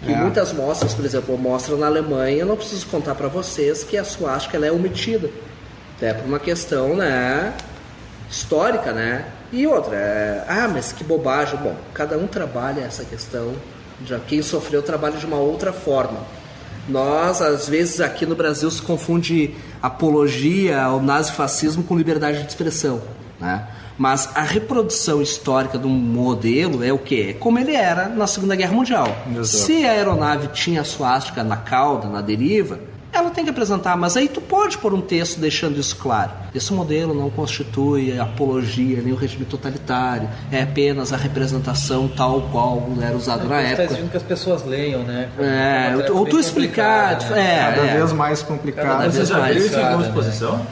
Que muitas mostras, por exemplo, mostra na Alemanha, eu não preciso contar para vocês que a suástica ela é omitida, até por uma questão, né, histórica, né? E outra, mas que bobagem. Bom, cada um trabalha essa questão, quem sofreu trabalha de uma outra forma. Nós, às vezes, aqui no Brasil se confunde apologia ao nazifascismo com liberdade de expressão, né? Mas a reprodução histórica de um modelo é o quê? É como ele era na Segunda Guerra Mundial. Exato. Se a aeronave tinha suástica na cauda, na deriva, ela tem que apresentar, mas aí tu pode pôr um texto deixando isso claro. Esse modelo não constitui apologia nem o regime totalitário, é apenas a representação tal qual era usado na época. Está dizendo que as pessoas leiam, né? Ou tu explicar. Né? Cada vez mais complicado. Você já viu isso em alguma exposição?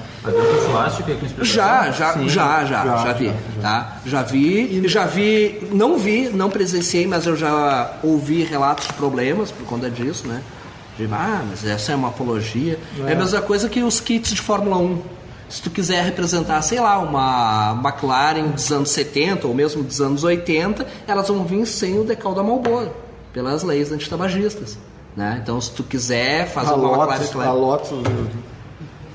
Já vi, não presenciei, mas eu já ouvi relatos de problemas por conta disso, né? Mas essa é uma apologia. É a mesma coisa que os kits de Fórmula 1. Se tu quiser representar, sei lá, uma McLaren dos anos 70 ou mesmo dos anos 80, elas vão vir sem o decal da Marlboro, pelas leis antitabagistas, né? Então, se tu quiser fazer uma McLaren... A Lotus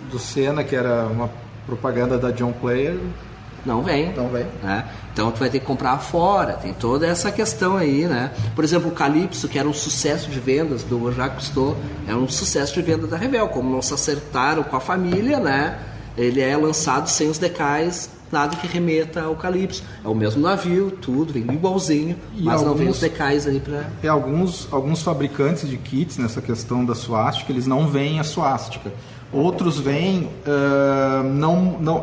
do Senna, que era uma propaganda da John Player, Não vem. Né? Então tu vai ter que comprar fora, tem toda essa questão aí, né? Por exemplo, o Calypso, que era um sucesso de vendas do Jacques Cousteau, é um sucesso de venda da Revell. Como não se acertaram com a família, né? Ele é lançado sem os decais, nada que remeta ao Calypso. É o mesmo navio, tudo, vem igualzinho, mas não vem os decais ali pra... E alguns fabricantes de kits, nessa questão da suástica, eles não veem a suástica. Outros vêm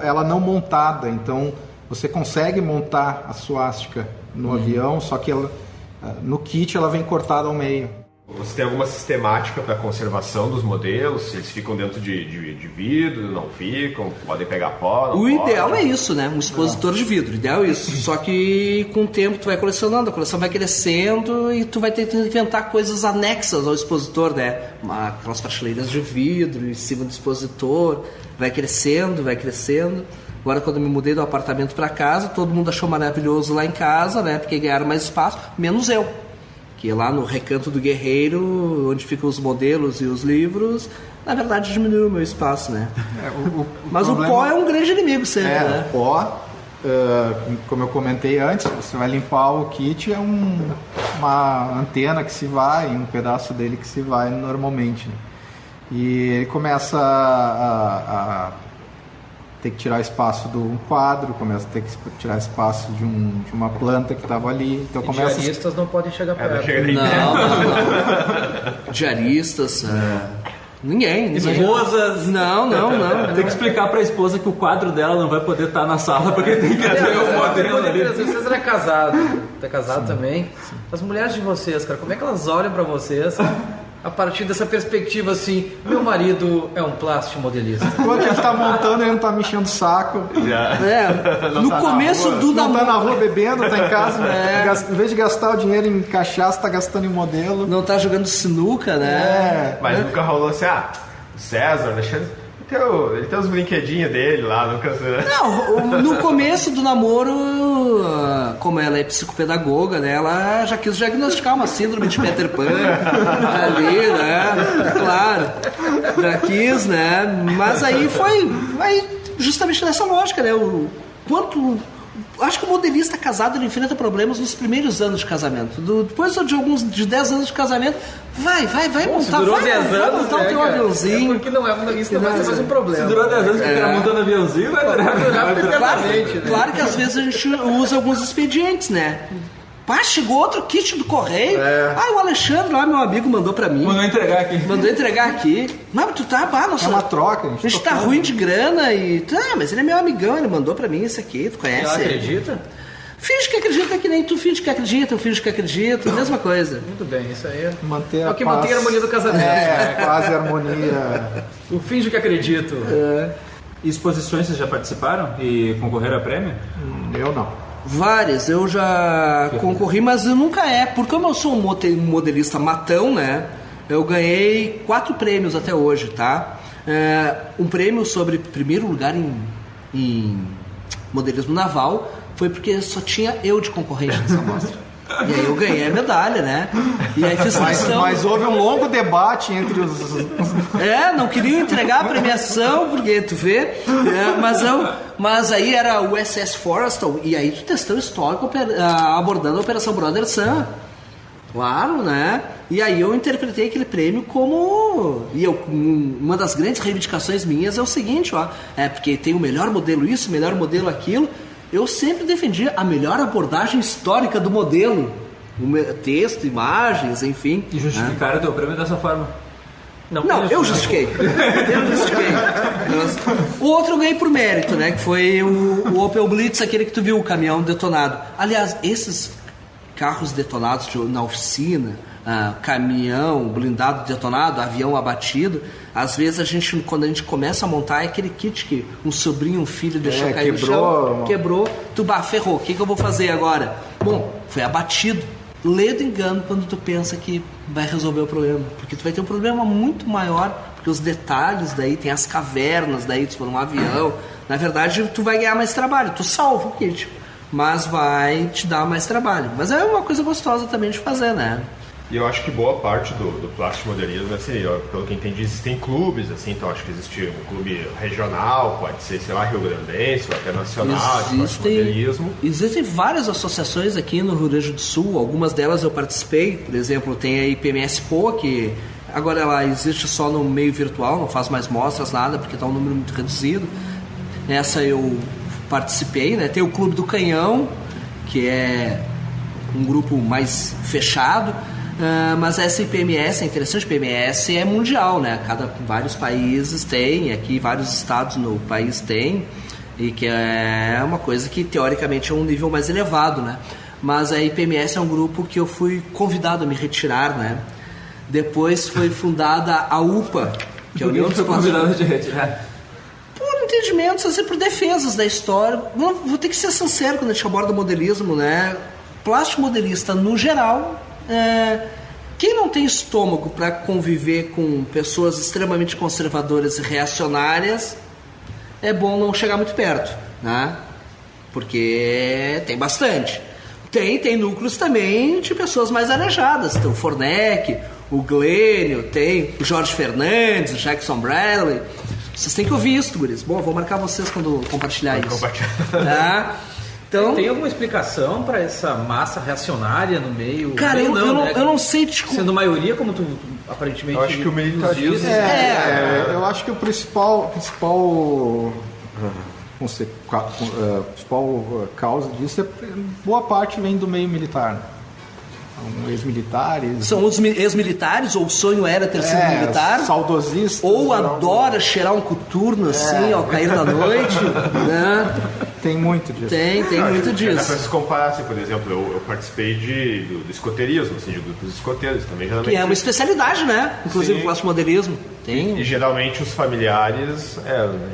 ela não montada, então você consegue montar a suástica no avião, só que no kit ela vem cortada ao meio. Você tem alguma sistemática para a conservação dos modelos? Eles ficam dentro de vidro, não ficam? Podem pegar pó? O ideal é isso, né? Um expositor de vidro, o ideal é isso. Só que com o tempo tu vai colecionando, a coleção vai crescendo e tu vai ter que inventar coisas anexas ao expositor, né? Aquelas prateleiras de vidro em cima do expositor, vai crescendo. Agora, quando eu me mudei do apartamento para casa, todo mundo achou maravilhoso lá em casa, né? Porque ganharam mais espaço, menos eu. Que lá no Recanto do Guerreiro, onde ficam os modelos e os livros, na verdade diminuiu o meu espaço, né? Mas o pó é um grande inimigo sempre, né? O pó, como eu comentei antes, você vai limpar o kit, é uma antena que se vai, um pedaço dele que se vai normalmente. Né? E ele começa a ter que tirar espaço de um quadro, começa a ter que tirar espaço de uma planta que estava ali. Então começa. Diaristas não podem chegar perto. Não. Diaristas, ninguém. Esposas. Não. Tem que explicar pra esposa que o quadro dela não vai poder estar na sala porque tem que ter o modelo ali. Vocês eram casados, tá casado também. As mulheres de vocês, cara, como é que elas olham pra vocês a partir dessa perspectiva assim, meu marido é um plástico modelista? Enquanto ele tá montando, ele não tá me enchendo o saco. No começo do Não namoro. tá na rua bebendo, tá em casa. Em vez de gastar o dinheiro em cachaça, tá gastando em modelo. Não tá jogando sinuca, né? Mas nunca rolou assim, o César, Alexandre, ele tem os brinquedinhos dele lá, nunca... Não, no começo do namoro, como ela é psicopedagoga, né, ela já quis diagnosticar uma síndrome de Peter Pan ali, né? Claro, já quis, né? Mas aí foi justamente nessa lógica, né? Acho que o modelista casado ele enfrenta problemas nos primeiros anos de casamento. Depois de 10 anos de casamento, vai montar, durou 10 anos, vai montar o teu aviãozinho. É porque isso não vai ser mais um problema. Se durou 10 anos que ele tá montando aviãozinho, vai durar. Claro que às vezes a gente usa alguns expedientes, né? Chegou outro kit do correio. O Alexandre lá, meu amigo, mandou pra mim. Mandou entregar aqui. Mas tu tá, nossa. É uma troca, a gente tá ruim de grana e. Mas ele é meu amigão, ele mandou pra mim esse aqui, tu conhece? Ela acredita? Finge que acredita, que nem tu finge que acredita, eu finge que acredito, mesma coisa. Muito bem, isso aí Manter é o que mantém a harmonia do casamento. Quase harmonia. O finge que acredito. Exposições vocês já participaram e concorreram a prêmio? Eu não. Várias, eu já concorri, mas eu nunca porque como eu sou um modelista matão, né? Eu ganhei 4 prêmios até hoje, tá? Um prêmio sobre primeiro lugar em modelismo naval foi porque só tinha eu de concorrente nessa mostra. E aí eu ganhei a medalha, né? E aí fiz questão... Mas houve um longo debate entre os... não queriam entregar a premiação, porque tu vê, mas aí era o SS Forrestal, e aí tu testou histórico abordando a Operação Brother Sun. Claro, né? E aí eu interpretei aquele prêmio como... uma das grandes reivindicações minhas é o seguinte, porque tem o melhor modelo isso, o melhor modelo aquilo. Eu sempre defendi a melhor abordagem histórica do modelo. Texto, imagens, enfim. E justificaram o teu prêmio dessa forma? Não, eu justifiquei. O outro eu ganhei por mérito, né? Que foi o Opel Blitz, aquele que tu viu, o caminhão detonado. Aliás, esses carros detonados na oficina, caminhão blindado detonado, avião abatido, às vezes quando a gente começa a montar, é aquele kit que um sobrinho, um filho deixou cair no chão, quebrou, ferrou, o que eu vou fazer agora? Bom, foi abatido. Lê do engano quando tu pensa que vai resolver o problema, porque tu vai ter um problema muito maior, porque os detalhes daí, tem as cavernas daí, se for um avião, na verdade tu vai ganhar mais trabalho, tu salva o kit, mas vai te dar mais trabalho, mas é uma coisa gostosa também de fazer, né? E eu acho que boa parte do plástico modernismo, assim, pelo que entendi, existem clubes, assim, então acho que existe um clube regional, pode ser, sei lá, rio-grandense ou até nacional, de plástico modernismo. Existem várias associações aqui no Rio Grande do Sul, algumas delas eu participei, por exemplo, tem a IPMS PO, que agora ela existe só no meio virtual, não faz mais mostras, nada, porque está um número muito reduzido. Essa eu participei, né? Tem o Clube do Canhão, que é um grupo mais fechado. Mas essa IPMS é interessante, IPMS é mundial, né? Vários países têm, aqui vários estados no país têm, e que é uma coisa que teoricamente é um nível mais elevado, né? Mas a IPMS é um grupo que eu fui convidado a me retirar, né? Depois foi fundada a UPA, que é a União dos Convidados de retirar. Por entendimentos, assim, por defesas da história. Vou ter que ser sincero quando a gente aborda modelismo, né? Plástico modelista no geral. Quem não tem estômago para conviver com pessoas extremamente conservadoras e reacionárias, é bom não chegar muito perto, né? Porque tem bastante. Tem núcleos também de pessoas mais arejadas. Tem o Fornec, o Glênio, tem o Jorge Fernandes, o Jackson Bradley. Vocês têm que ouvir isso, guris. Bom, vou marcar vocês quando compartilhar isso. Tá? Então, tem alguma explicação para essa massa reacionária no meio? Cara, eu não sei... Sendo maioria, como tu aparentemente... Eu acho que o militarismo... Eu acho que o principal causa disso é boa parte vem do meio militar. São ex-militares. São os ex-militares, ou o sonho era ter sido militar. Saudosistas. Ou adora cheirar um coturno assim, ao cair da noite. Né? Tem muito disso. Tem muito disso. Dá pra se comparar, assim, por exemplo, eu participei do escoteirismo, assim, de grupos escoteiros também. Que é uma especialidade, né? Inclusive o plástico modelismo. E geralmente os familiares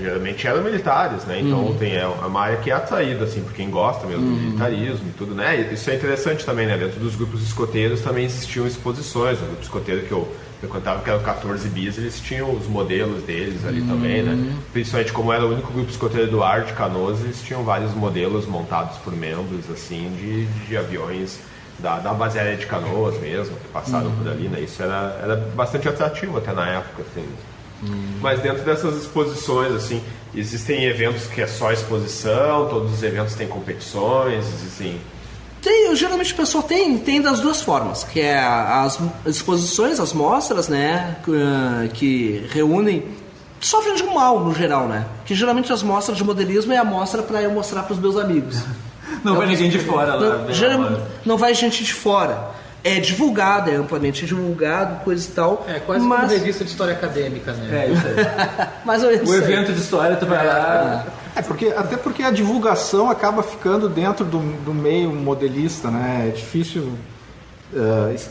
geralmente eram militares, né? Então tem uma área que é atraída, assim, por quem gosta mesmo do militarismo e tudo, né? Isso é interessante também, né? Dentro dos grupos escoteiros também existiam exposições. O grupo escoteiro que eu frequentava, que era o 14 Bis, eles tinham os modelos deles ali também, né? Principalmente como era o único grupo escoteiro do ar de Canoas, eles tinham vários modelos montados por membros, assim, de aviões da base aérea de Canoas mesmo, que passaram por ali, né? Isso era bastante atrativo até na época, assim. Mas dentro dessas exposições, assim, existem eventos que é só exposição, todos os eventos têm competições, existem... Geralmente o pessoal tem das duas formas, que é as exposições, as mostras, né, que reúnem, sofrem de um mal no geral, né, que geralmente as mostras de modelismo é a mostra para eu mostrar para os meus amigos. Não vai ninguém de fora lá. Não vai gente de fora. É divulgado, é amplamente divulgado, coisa e tal. É quase como uma revista de história acadêmica, né? É isso aí. Mas o evento de história, tu vai lá... Até porque a divulgação acaba ficando dentro do meio modelista, né? É difícil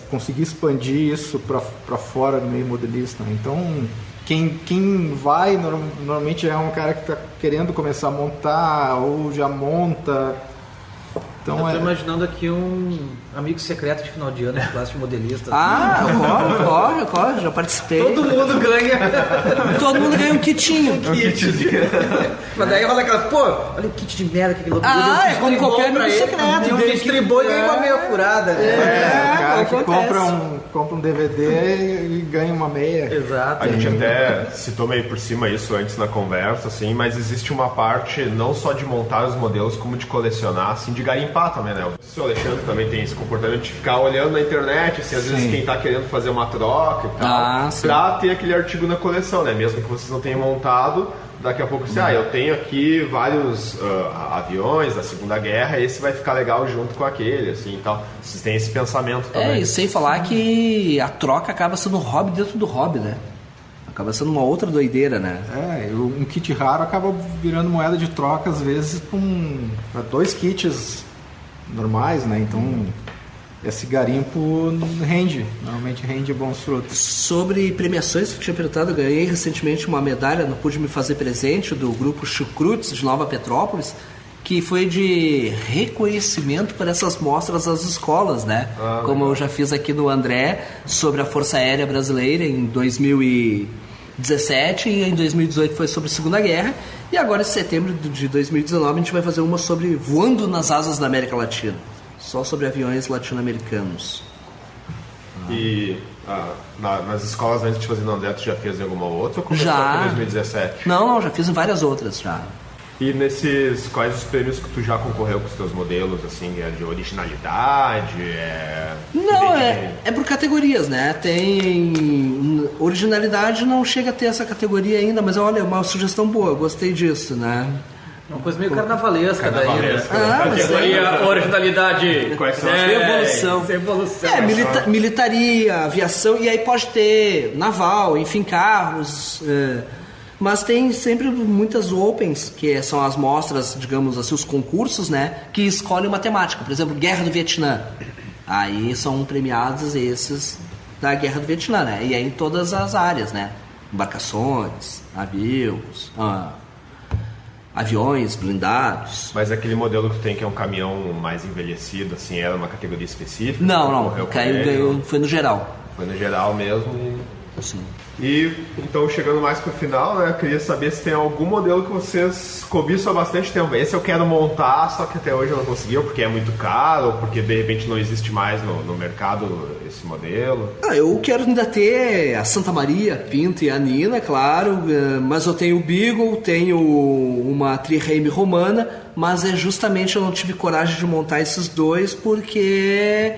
conseguir expandir isso para fora do meio modelista. Então, quem vai normalmente é um cara que está querendo começar a montar ou já monta. Então, eu tô imaginando aqui um amigo secreto de final de ano de plástico modelista. Corre, já participei. Todo mundo ganha. Todo mundo ganha um kitinho. Mas daí rola aquela, olha o kit de merda que aquele outro é como qualquer amigo secreto. Um distribui e ganha uma meia furada. O cara que compra um DVD e ganha uma meia. Exato. A gente até citou meio por cima isso antes na conversa, assim, mas existe uma parte não só de montar os modelos, como de colecionar, assim, de garimpar também, né? O senhor Alexandre também tem esse comportamento de ficar olhando na internet, assim, às vezes quem tá querendo fazer uma troca e tal, pra ter aquele artigo na coleção, né? Mesmo que vocês não tenham montado, daqui a pouco você, eu tenho aqui vários aviões da Segunda Guerra, esse vai ficar legal junto com aquele, assim, e tal. Vocês têm esse pensamento também. E sem falar que a troca acaba sendo um hobby dentro do hobby, né? Acaba sendo uma outra doideira, né? Um kit raro acaba virando moeda de troca, às vezes, para 2 kits normais, né? Então, esse garimpo normalmente rende bons frutos. Sobre premiações que eu tinha perguntado, eu ganhei recentemente uma medalha, não pude me fazer presente, do grupo Chucrutes de Nova Petrópolis, que foi de reconhecimento para essas mostras das escolas, né? Como eu já fiz aqui no André, sobre a Força Aérea Brasileira em 2017, e em 2018 foi sobre a Segunda Guerra, e agora em setembro de 2019 a gente vai fazer uma sobre voando nas asas da América Latina, só sobre aviões latino-americanos. E nas escolas antes de fazer no André, tu já fez em alguma outra ou começou Já. em 2017? Não, já fiz em várias outras já. E quais os prêmios que tu já concorreu com os teus modelos, assim, é de originalidade, Não, é por categorias, né? Tem... Originalidade não chega a ter essa categoria ainda, mas olha, é uma sugestão boa, eu gostei disso, né? É uma coisa meio carnavalesca daí, Carnavalesca. né? Ah, mas Categoria originalidade. Quais são as Evolução. Militaria, aviação, e aí pode ter naval, enfim, carros... Mas tem sempre muitas opens, que são as mostras, digamos assim, os concursos, né? Que escolhem uma temática. Por exemplo, Guerra do Vietnã. Aí são premiados esses da Guerra do Vietnã, né? E aí em todas as áreas, né? Embarcações, aviões, blindados. Mas aquele modelo que tu tem, que é um caminhão mais envelhecido, assim, era uma categoria específica? Não, Concorreu com ele, ganhou, foi no geral. Foi no geral mesmo Assim. E então, chegando mais pro final, né, eu queria saber se tem algum modelo que vocês cobiçam há bastante tempo. Esse eu quero montar, só que até hoje eu não consegui, ou porque é muito caro, ou porque de repente não existe mais no mercado esse modelo. Eu quero ainda ter a Santa Maria, Pinto e a Nina, claro, mas eu tenho o Beagle, tenho uma Trireme romana, mas justamente eu não tive coragem de montar esses dois porque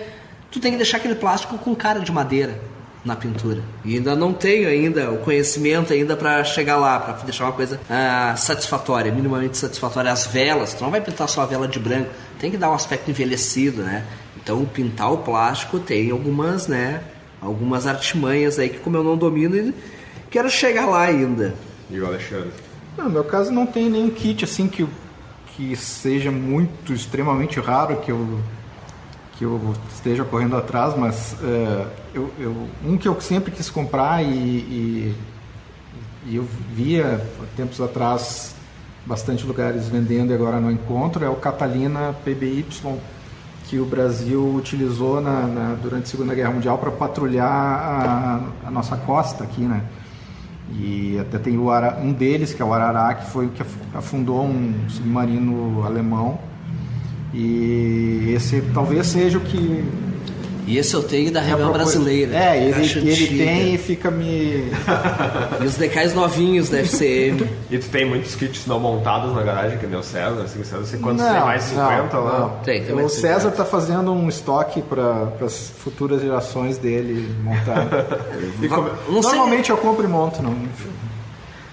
tu tem que deixar aquele plástico com cara de madeira na pintura. E ainda não tenho o conhecimento ainda para chegar lá, para deixar uma coisa satisfatória, minimamente satisfatória. As velas, tu não vai pintar só a vela de branco, tem que dar um aspecto envelhecido, né? Então pintar o plástico tem algumas artimanhas aí que, como eu não domino, quero chegar lá ainda. E o Alexandre? No meu caso não tem nenhum kit assim que seja muito, extremamente raro que eu esteja correndo atrás, mas um que eu sempre quis comprar e eu via tempos atrás bastante lugares vendendo e agora não encontro, é o Catalina PBY, que o Brasil utilizou durante a Segunda Guerra Mundial para patrulhar a nossa costa aqui, né? E até tem um deles, que é o Arará, que foi o que afundou um submarino alemão. E esse talvez seja o que... E esse eu tenho da Rebel Brasileira. Ele tem e fica me... E os decais novinhos da FCM. E tu tem muitos kits não montados na garagem, que nem o César, assim, sei quantos tem, mais 50 lá? Não. Tem O mais César está fazendo um estoque para as futuras gerações dele montar. Normalmente eu compro e monto, não.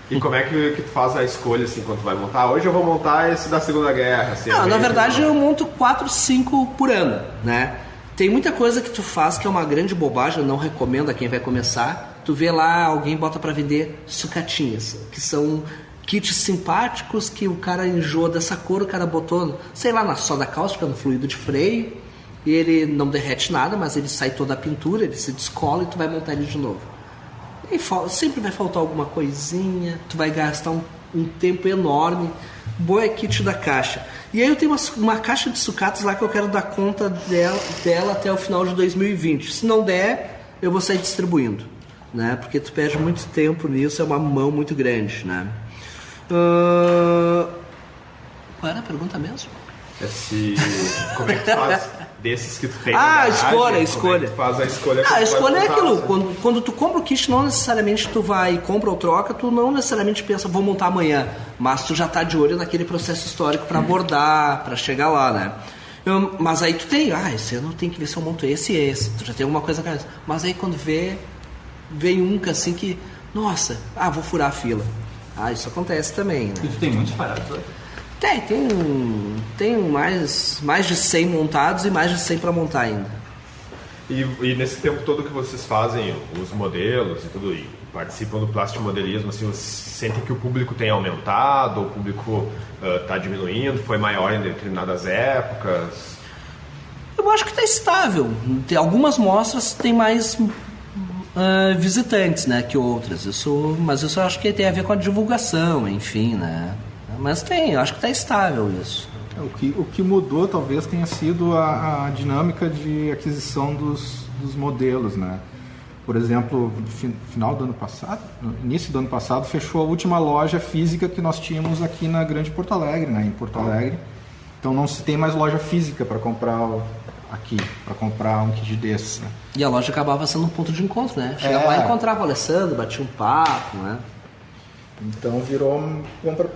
E como é que tu faz a escolha, assim, quando tu vai montar? Hoje eu vou montar esse da Segunda Guerra, assim. Na verdade eu monto 4, 5 por ano, né? Tem muita coisa que tu faz que é uma grande bobagem, eu não recomendo a quem vai começar. Tu vê lá, alguém bota para vender sucatinhas, que são kits simpáticos que o cara enjoa dessa cor, o cara botou, sei lá, na soda cáustica, no fluido de freio, e ele não derrete nada, mas ele sai toda a pintura, ele se descola e tu vai montar ele de novo. E sempre vai faltar alguma coisinha, tu vai gastar um tempo enorme. Boa é kit da caixa. E aí eu tenho uma caixa de sucatas lá que eu quero dar conta dela até o final de 2020. Se não der, eu vou sair distribuindo, né? Porque tu perde muito tempo nisso, é uma mão muito grande, né? Qual era a pergunta mesmo? Como é que tu faz desses que tu tem? Escolha. Como é que tu faz a escolha? A escolha é aquilo. Quando tu compra o kit, não necessariamente tu vai, compra ou troca, tu não necessariamente pensa, vou montar amanhã. Mas tu já tá de olho naquele processo histórico para abordar, para chegar lá, né? Mas aí tu tem, esse ano tem que ver se eu monto esse e esse. Tu já tem alguma coisa na cabeça. Mas aí quando vem um assim que, nossa, vou furar a fila. Isso acontece também, né? E tu tem muitos parados hoje? Tem mais de 100 montados e mais de 100 para montar ainda. E nesse tempo todo que vocês fazem os modelos e tudo, e participam do plastimodelismo, assim, vocês sentem que o público tem aumentado, o público está diminuindo, foi maior em determinadas épocas? Eu acho que está estável. Tem algumas mostras tem mais visitantes, né, que outras. Mas isso eu acho que tem a ver com a divulgação, enfim, né? Mas eu acho que está estável isso. O que mudou talvez tenha sido a dinâmica de aquisição dos modelos, né? Por exemplo, no início do ano passado, fechou a última loja física que nós tínhamos aqui na Grande Porto Alegre, né? Em Porto Alegre. Então não se tem mais loja física para comprar aqui para comprar um kit desses, né? E a loja acabava sendo um ponto de encontro, né? Chegava lá e encontrava o Alessandro, batia um papo, né? Então virou compra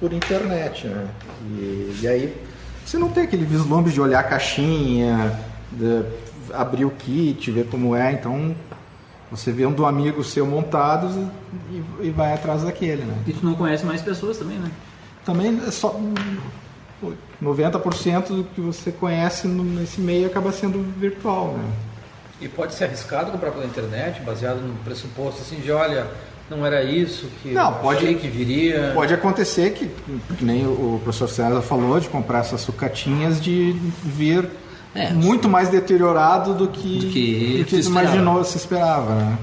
por internet, né? E aí você não tem aquele vislumbre de olhar a caixinha, abrir o kit, ver como é. Então você vê um do amigo seu montado e vai atrás daquele, né? E tu não conhece mais pessoas também, né? Também é só 90% do que você conhece nesse meio acaba sendo virtual, né? E pode ser arriscado comprar pela internet, baseado no pressuposto assim de, olha, não era isso que Não, eu achei que viria. Pode acontecer que nem o professor César falou, de comprar essas sucatinhas, de vir muito mais deteriorado do que se esperava, né?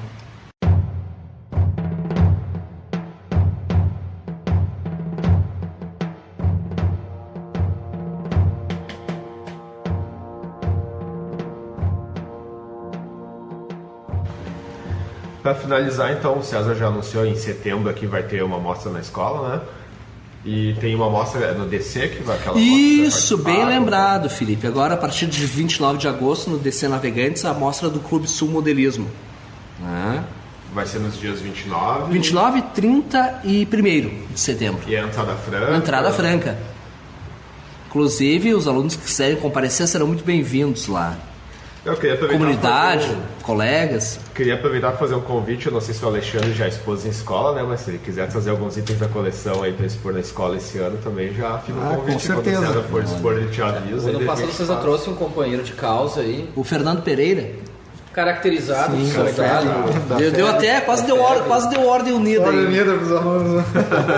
Para finalizar, então, o César já anunciou em setembro aqui vai ter uma mostra na escola, né? E tem uma mostra no DC que vai aquela Isso, bem lembrado, Felipe. Agora, a partir de 29 de agosto, no DC Navegantes, a mostra do Clube Sul Modelismo. Vai ser nos dias 29. 29, 30 e 1º de setembro. E a entrada franca. Entrada franca. Inclusive, os alunos que quiserem comparecer serão muito bem-vindos lá. Eu queria aproveitar Comunidade, colegas. Queria aproveitar para fazer um convite. Eu não sei se o Alexandre já expôs em escola, né? Mas se ele quiser trazer alguns itens da coleção aí para expor na escola esse ano, também já fica o convite. Com certeza. Quando o César for dispor, ele te avisa. No ano passado o César trouxe um companheiro de causa aí, O Fernando Pereira. caracterizado, Sim, Deu até, quase deu ordem unida aí. Unida pros alunos.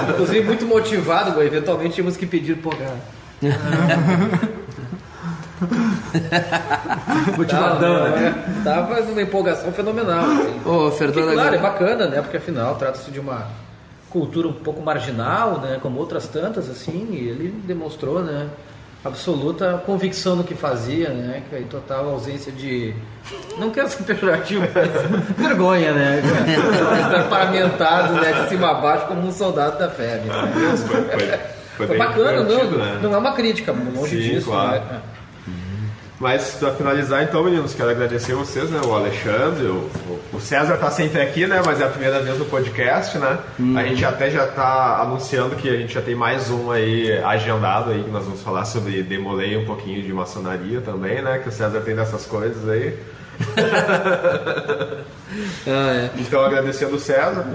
inclusive muito motivado, eventualmente tínhamos que pedir, pô, cara. Motivadão, né? Tava numa empolgação fenomenal. Assim. Ô, Fernando, E, claro, agora- é bacana, né? Porque afinal trata-se de uma cultura um pouco marginal, né? Como outras tantas, assim, e ele demonstrou, né? Absoluta convicção no que fazia, né? Que aí total ausência de... Não quero ser pejorativo, mas vergonha, né? Estar paramentado, né? De cima a baixo como um soldado da FEB. Né? Foi bem bacana, divertido, não, né? não é uma crítica, longe Sim, disso, claro. né? Mas para finalizar, então, meninos, quero agradecer vocês, né? O Alexandre, o César tá sempre aqui, né? Mas é a primeira vez no podcast, né? A gente até já tá anunciando que a gente já tem mais um aí agendado aí, que nós vamos falar sobre Demolei, um pouquinho de maçonaria também, né? Que o César tem dessas coisas aí. Então, agradecendo o César.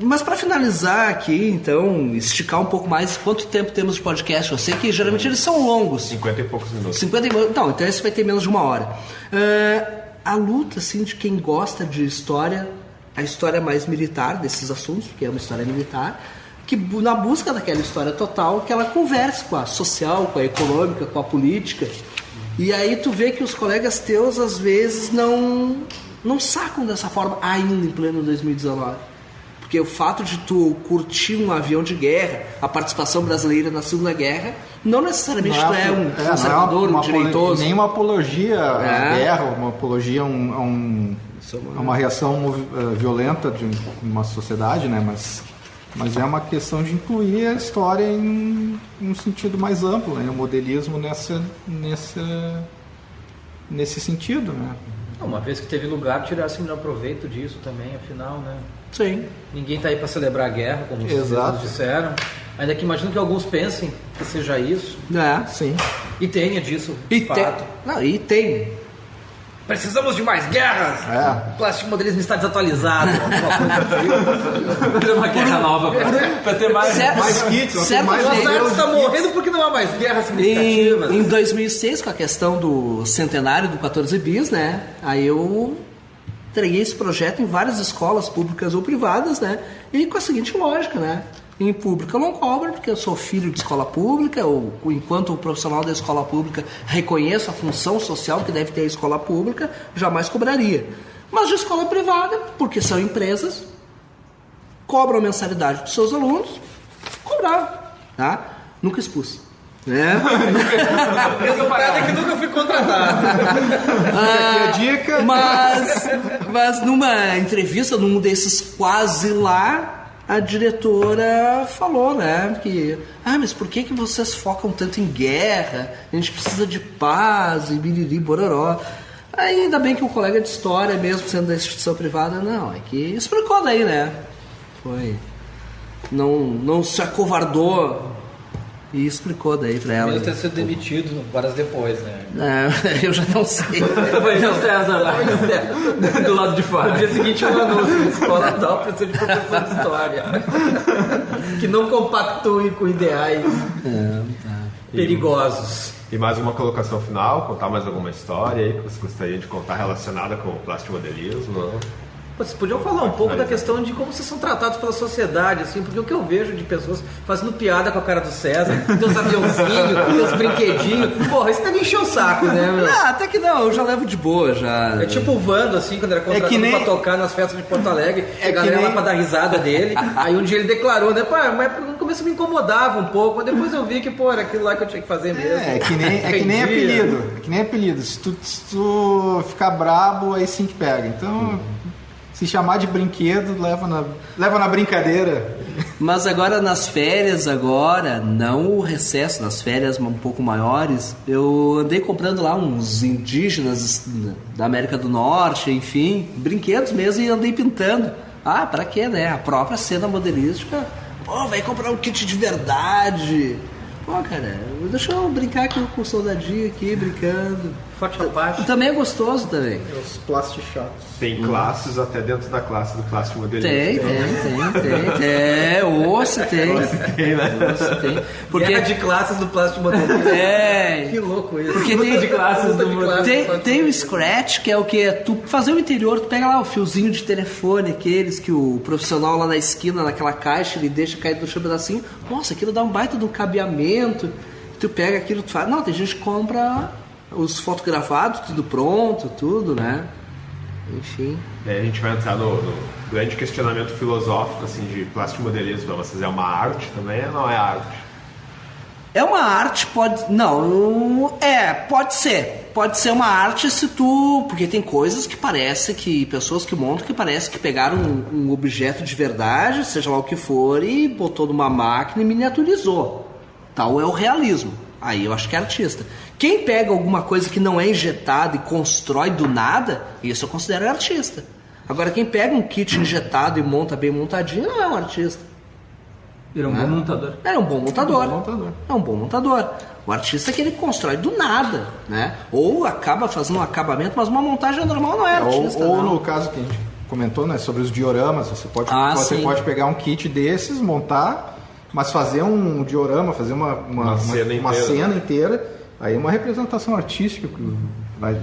Mas para finalizar aqui, então, esticar um pouco mais, quanto tempo temos de podcast? Eu sei que geralmente eles são longos. 50 e poucos minutos. 50 e... Não, então esse vai ter menos de 1 hora. A luta, assim, de quem gosta de história, a história mais militar desses assuntos, porque é uma história militar, que na busca daquela história total, que ela converse com a social, com a econômica, com a política. E aí tu vê que os colegas teus, às vezes, não sacam dessa forma ainda em pleno 2019. Porque o fato de tu curtir um avião de guerra, a participação brasileira na Segunda Guerra, não necessariamente tu é um conservador, um direitoso. Nem uma apologia à guerra, uma apologia a uma reação violenta de uma sociedade, né? Mas é uma questão de incluir a história em um sentido mais amplo, né? O modelismo nesse sentido, né? Uma vez que teve lugar, tirasse melhor proveito disso também, afinal, né? Sim. Ninguém tá aí para celebrar a guerra, como vocês Exato. mesmos disseram. Ainda que imagino que alguns pensem que seja isso. Sim. E tenha disso, E de tem. fato. Não, e tem. Precisamos de mais guerras! O plástico modelismo está desatualizado. Fazer uma guerra nova pra ter mais... Mais kits, certo mais Nossa jeito. arte está morrendo porque não há mais guerras significativas. Em 2006, com a questão do centenário do 14 bis, né? Aí eu entreguei esse projeto em várias escolas públicas ou privadas, né? E com a seguinte lógica, né? Em pública eu não cobro, porque eu sou filho de escola pública, ou enquanto o profissional da escola pública reconheço a função social que deve ter a escola pública, jamais cobraria. Mas de escola privada, porque são empresas, cobram a mensalidade dos seus alunos, cobravam, tá? Nunca expus. Né? O resultado é que nunca fui contratado. Aqui a dica. Mas numa entrevista, num desses quase lá, a diretora falou, né, que mas por que vocês focam tanto em guerra? A gente precisa de paz e biriri bororó. Aí, ainda bem que o colega de história, mesmo sendo da instituição privada, não, é que explicou daí, né? Foi... Não se acovardou e explicou daí pra ela. Mesmo ter sido demitido horas depois, né? Eu já não sei. Vai ter o César lá, do lado de fora. No dia seguinte eu anúncio na escola tal, precisa de professor de história. Que não compactue com ideais perigosos. E mais uma colocação final, contar mais alguma história aí que você gostaria de contar relacionada com o plastimodelismo? Vocês podiam falar um pouco da questão de como vocês são tratados pela sociedade, assim, porque o que eu vejo de pessoas fazendo piada com a cara do César, teus aviãozinhos, teus brinquedinhos, porra, isso deve encher o saco, né, meu? Até que não, eu já levo de boa, já. É tipo o Vando, assim, quando era contratado pra tocar nas festas de Porto Alegre, a galera lá pra dar risada dele, aí um dia ele declarou, né, pá, mas no começo me incomodava um pouco, mas depois eu vi que, pô, era aquilo lá que eu tinha que fazer mesmo. É que nem apelido, se tu ficar brabo, aí sim que pega, então... Se chamar de brinquedo, leva na brincadeira. Mas agora nas férias, não o recesso, nas férias um pouco maiores, eu andei comprando lá uns indígenas da América do Norte, enfim, brinquedos mesmo, e andei pintando. Pra quê, né? A própria cena modelística, vai comprar um kit de verdade. Cara, deixa eu brincar aqui com o soldadinho aqui, brincando. Forte abaixo. Também é gostoso também. Os plastichados. Tem classes até dentro da classe do plástico modelismo. Tem. Osso tem. Tem, né? Tem. Porque Guerra de classes do plástico modelismo. Que louco isso. Porque tem de classes do tem o scratch, que é o que? Tu fazer o interior, tu pega lá o fiozinho de telefone, aqueles que o profissional lá na esquina, naquela caixa, ele deixa cair do chão um pedacinho. Nossa, aquilo dá um baita de um cabeamento. Tu pega aquilo, tu faz. Não, tem gente que compra os fotografados, tudo pronto, tudo, né? Enfim. Daí a gente vai entrar no grande questionamento filosófico, assim, de plástico modelismo. Pra vocês, é uma arte também ou não é arte? É uma arte, pode... Não, pode ser. Pode ser uma arte se tu... Porque tem coisas que parece que... Pessoas que montam que parece que pegaram um objeto de verdade, seja lá o que for, e botou numa máquina e miniaturizou. Tal é o realismo. Aí eu acho que é artista. Quem pega alguma coisa que não é injetada e constrói do nada, isso eu considero artista. Agora, quem pega um kit injetado e monta bem montadinho, não é um artista. Ele é um bom montador. É um bom montador. O artista é que ele constrói do nada, né? Ou acaba fazendo um acabamento, mas uma montagem normal não é artista. Ou no caso que a gente comentou, né, sobre os dioramas, você pode pegar um kit desses, montar... Mas fazer um diorama, fazer uma cena inteira, aí é uma representação artística, vai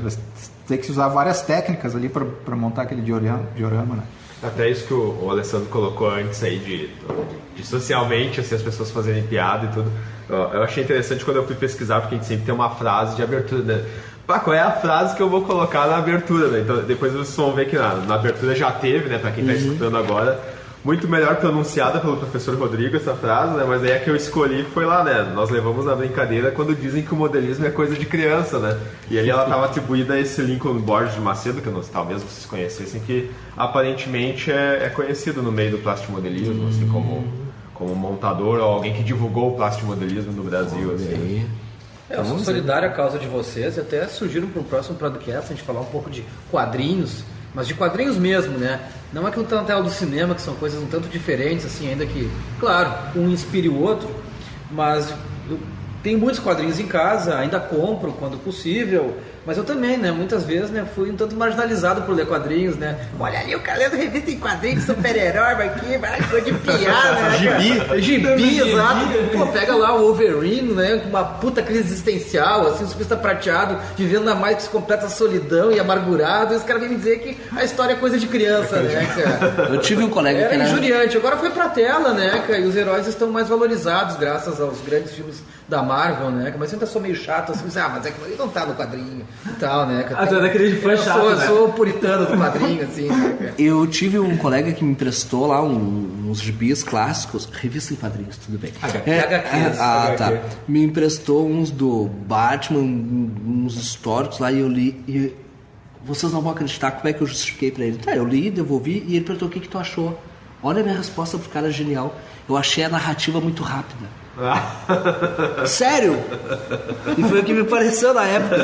ter que usar várias técnicas ali para montar aquele diorama, né? Até isso que o Alessandro colocou antes aí de socialmente, assim, as pessoas fazerem piada e tudo. Eu achei interessante quando eu fui pesquisar, porque a gente sempre tem uma frase de abertura, né? Qual é a frase que eu vou colocar na abertura, né? Então depois vocês vão ver que na abertura já teve, né? Para quem está escutando agora. Muito melhor pronunciada pelo professor Rodrigo essa frase, né? Mas aí a que eu escolhi foi lá, né? Nós levamos na brincadeira quando dizem que o modelismo é coisa de criança, né? E ali ela estava atribuída a esse Lincoln Borges de Macedo, que talvez vocês conhecessem, que aparentemente é conhecido no meio do plastimodelismo, assim, como montador ou alguém que divulgou o plastimodelismo no Brasil, assim. Eu sou solidário à causa de vocês e até sugiro para o próximo podcast a gente falar um pouco de quadrinhos, mas de quadrinhos mesmo, né? Não é que na tela do cinema, que são coisas um tanto diferentes, assim, ainda que, claro, um inspire o outro, mas eu tenho muitos quadrinhos em casa, ainda compro quando possível, mas eu também, né, muitas vezes, né, fui um tanto marginalizado por ler quadrinhos, né? Olha ali o cara lendo revista em quadrinhos, super-herói, aqui, coisa de piada, né? Gibi, exato. Pô, pega lá o Wolverine, né, com uma puta crise existencial, assim, o surfista prateado, vivendo na mais completa solidão e amargurado, e os caras vêm me dizer que a história é coisa de criança, né, cara? Eu tive um colega que era injuriante, agora foi pra tela, né, cara, e os heróis estão mais valorizados graças aos grandes filmes da Marvel, né, mas eu ainda sou meio chato, assim, mas é que ele não tá no quadrinho e tal, né? Tu é daquele fã chato, né? Eu sou puritano do quadrinho, assim, né? Eu tive um colega que me emprestou lá uns gibis clássicos, revista em quadrinhos, tudo bem. Tá. Me emprestou uns do Batman, uns históricos lá, e eu li, e vocês não vão acreditar como é que eu justifiquei pra ele. Tá, eu li, devolvi, e ele perguntou o que tu achou. Olha a minha resposta pro cara genial. Eu achei a narrativa muito rápida. Sério? E foi o que me pareceu na época.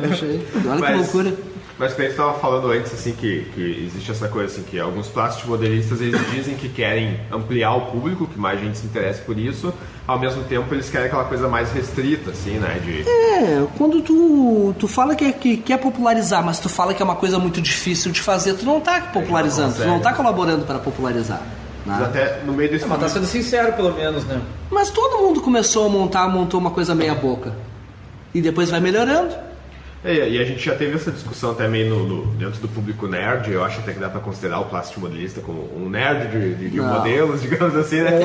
Eu achei. Olha que loucura. Mas que a gente estava falando antes, assim, que existe essa coisa, assim, que alguns plástico-modelistas, eles dizem que querem ampliar o público, que mais gente se interessa por isso, ao mesmo tempo eles querem aquela coisa mais restrita, assim, né, quando tu fala que quer popularizar, mas tu fala que é uma coisa muito difícil de fazer, tu não tá popularizando, tu não tá colaborando para popularizar. Mas até no meio desse... Mas tá sendo sincero, pelo menos, né? Mas todo mundo começou a montou uma coisa meia boca. E depois vai melhorando. E a gente já teve essa discussão até meio dentro do público nerd. Eu acho até que dá pra considerar o plástico modelista como um nerd de modelos, digamos assim, né?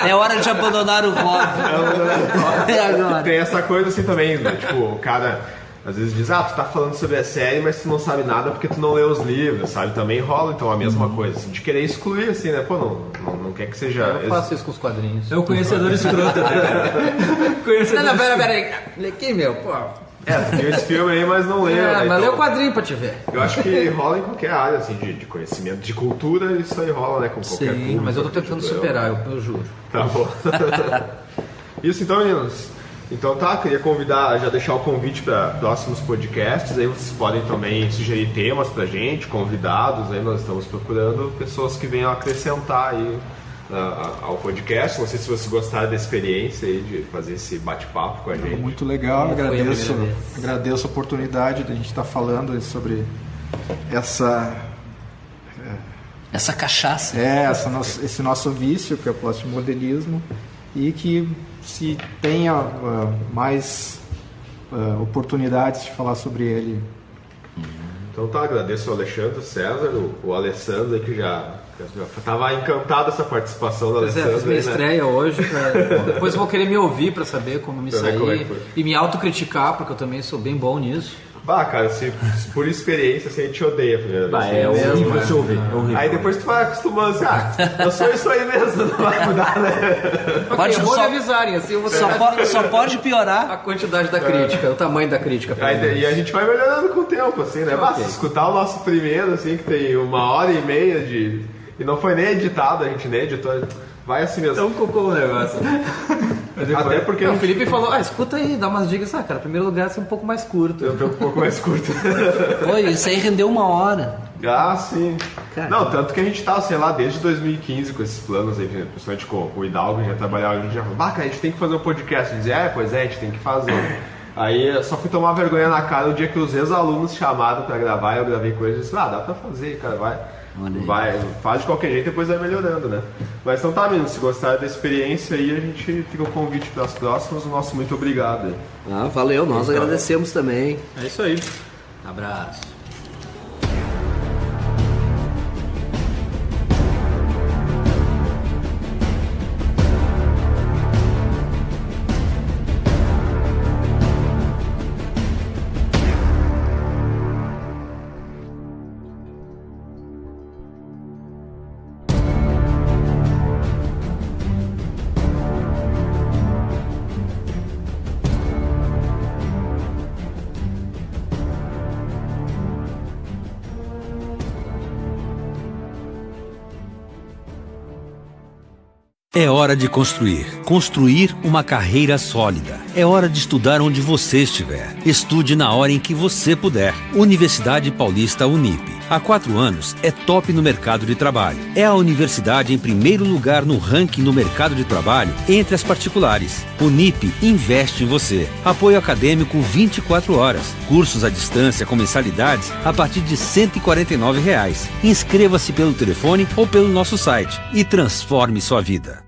É hora de abandonar o hobby. É agora. Tem essa coisa assim também, né? Tipo, o cara às vezes diz, tu tá falando sobre a série, mas tu não sabe nada porque tu não lê os livros, sabe? Também rola, então, a mesma coisa, assim, de querer excluir, assim, né? Pô, não quer que seja... Eu faço isso com os quadrinhos. É o conhecedor escroto. Não, pera aí. Lê aqui, meu, pô... Tem esse filme aí, mas não leu. Mas então, lê o quadrinho pra te ver. Eu acho que rola em qualquer área, assim, de conhecimento, de cultura, isso aí rola, né, com qualquer público. Mas eu tô tentando superar, eu juro. Tá bom. Isso então, meninos. Então queria convidar, já deixar o convite para próximos podcasts, aí vocês podem também sugerir temas pra gente, convidados, aí nós estamos procurando pessoas que venham acrescentar aí ao podcast. Não sei se vocês gostaram da experiência aí de fazer esse bate-papo com a gente. Muito legal, agradeço a oportunidade de a gente estar falando sobre essa cachaça. Esse nosso vício, que é o plastimodelismo, e que se tenha mais oportunidades de falar sobre ele. Então agradeço ao Alexandre, o César, o Alessandro aí, que já estava encantado essa participação do Alessandro. Fiz minha estreia hoje, depois eu vou querer me ouvir para saber como me sair e me autocriticar, porque eu também sou bem bom nisso. Cara, se por experiência, assim, a gente odeia a primeira vez. É horrível se ouvir. Aí depois tu vai acostumando, eu sou isso aí mesmo, não vai mudar, né? Pode me avisarem, assim eu vou só pode piorar a quantidade da crítica, o tamanho da crítica. E a gente vai melhorando com o tempo, assim, né? Basta escutar o nosso primeiro, assim, que tem 1h30 e não foi nem editado, a gente nem editou. Vai assim mesmo. É um cocô o negócio. Até porque o Felipe falou, escuta aí, dá umas dicas, cara, primeiro lugar ser um pouco mais curto. Um pouco mais curto. Isso aí rendeu 1 hora. Sim. Caramba. Não, tanto que a gente tá, sei lá, desde 2015 com esses planos aí, principalmente com o Hidalgo, já trabalhava, a gente já falou, cara, a gente tem que fazer um podcast. A gente dizia, pois é, a gente tem que fazer. Aí eu só fui tomar vergonha na cara o dia que os ex-alunos chamaram pra gravar, eu gravei com eles e disse, dá pra fazer, cara, faz de qualquer jeito e depois vai melhorando, né? Mas então meninos, se gostaram da experiência aí, a gente fica o convite para as próximas. O nosso muito obrigado. Valeu, nós agradecemos também. É isso aí. Abraço. É hora de construir uma carreira sólida. É hora de estudar onde você estiver. Estude na hora em que você puder. Universidade Paulista Unip. Há 4 anos é top no mercado de trabalho. É a universidade em primeiro lugar no ranking no mercado de trabalho entre as particulares. Unip investe em você. Apoio acadêmico 24 horas. Cursos à distância com mensalidades a partir de R$ 149. Inscreva-se pelo telefone ou pelo nosso site e transforme sua vida.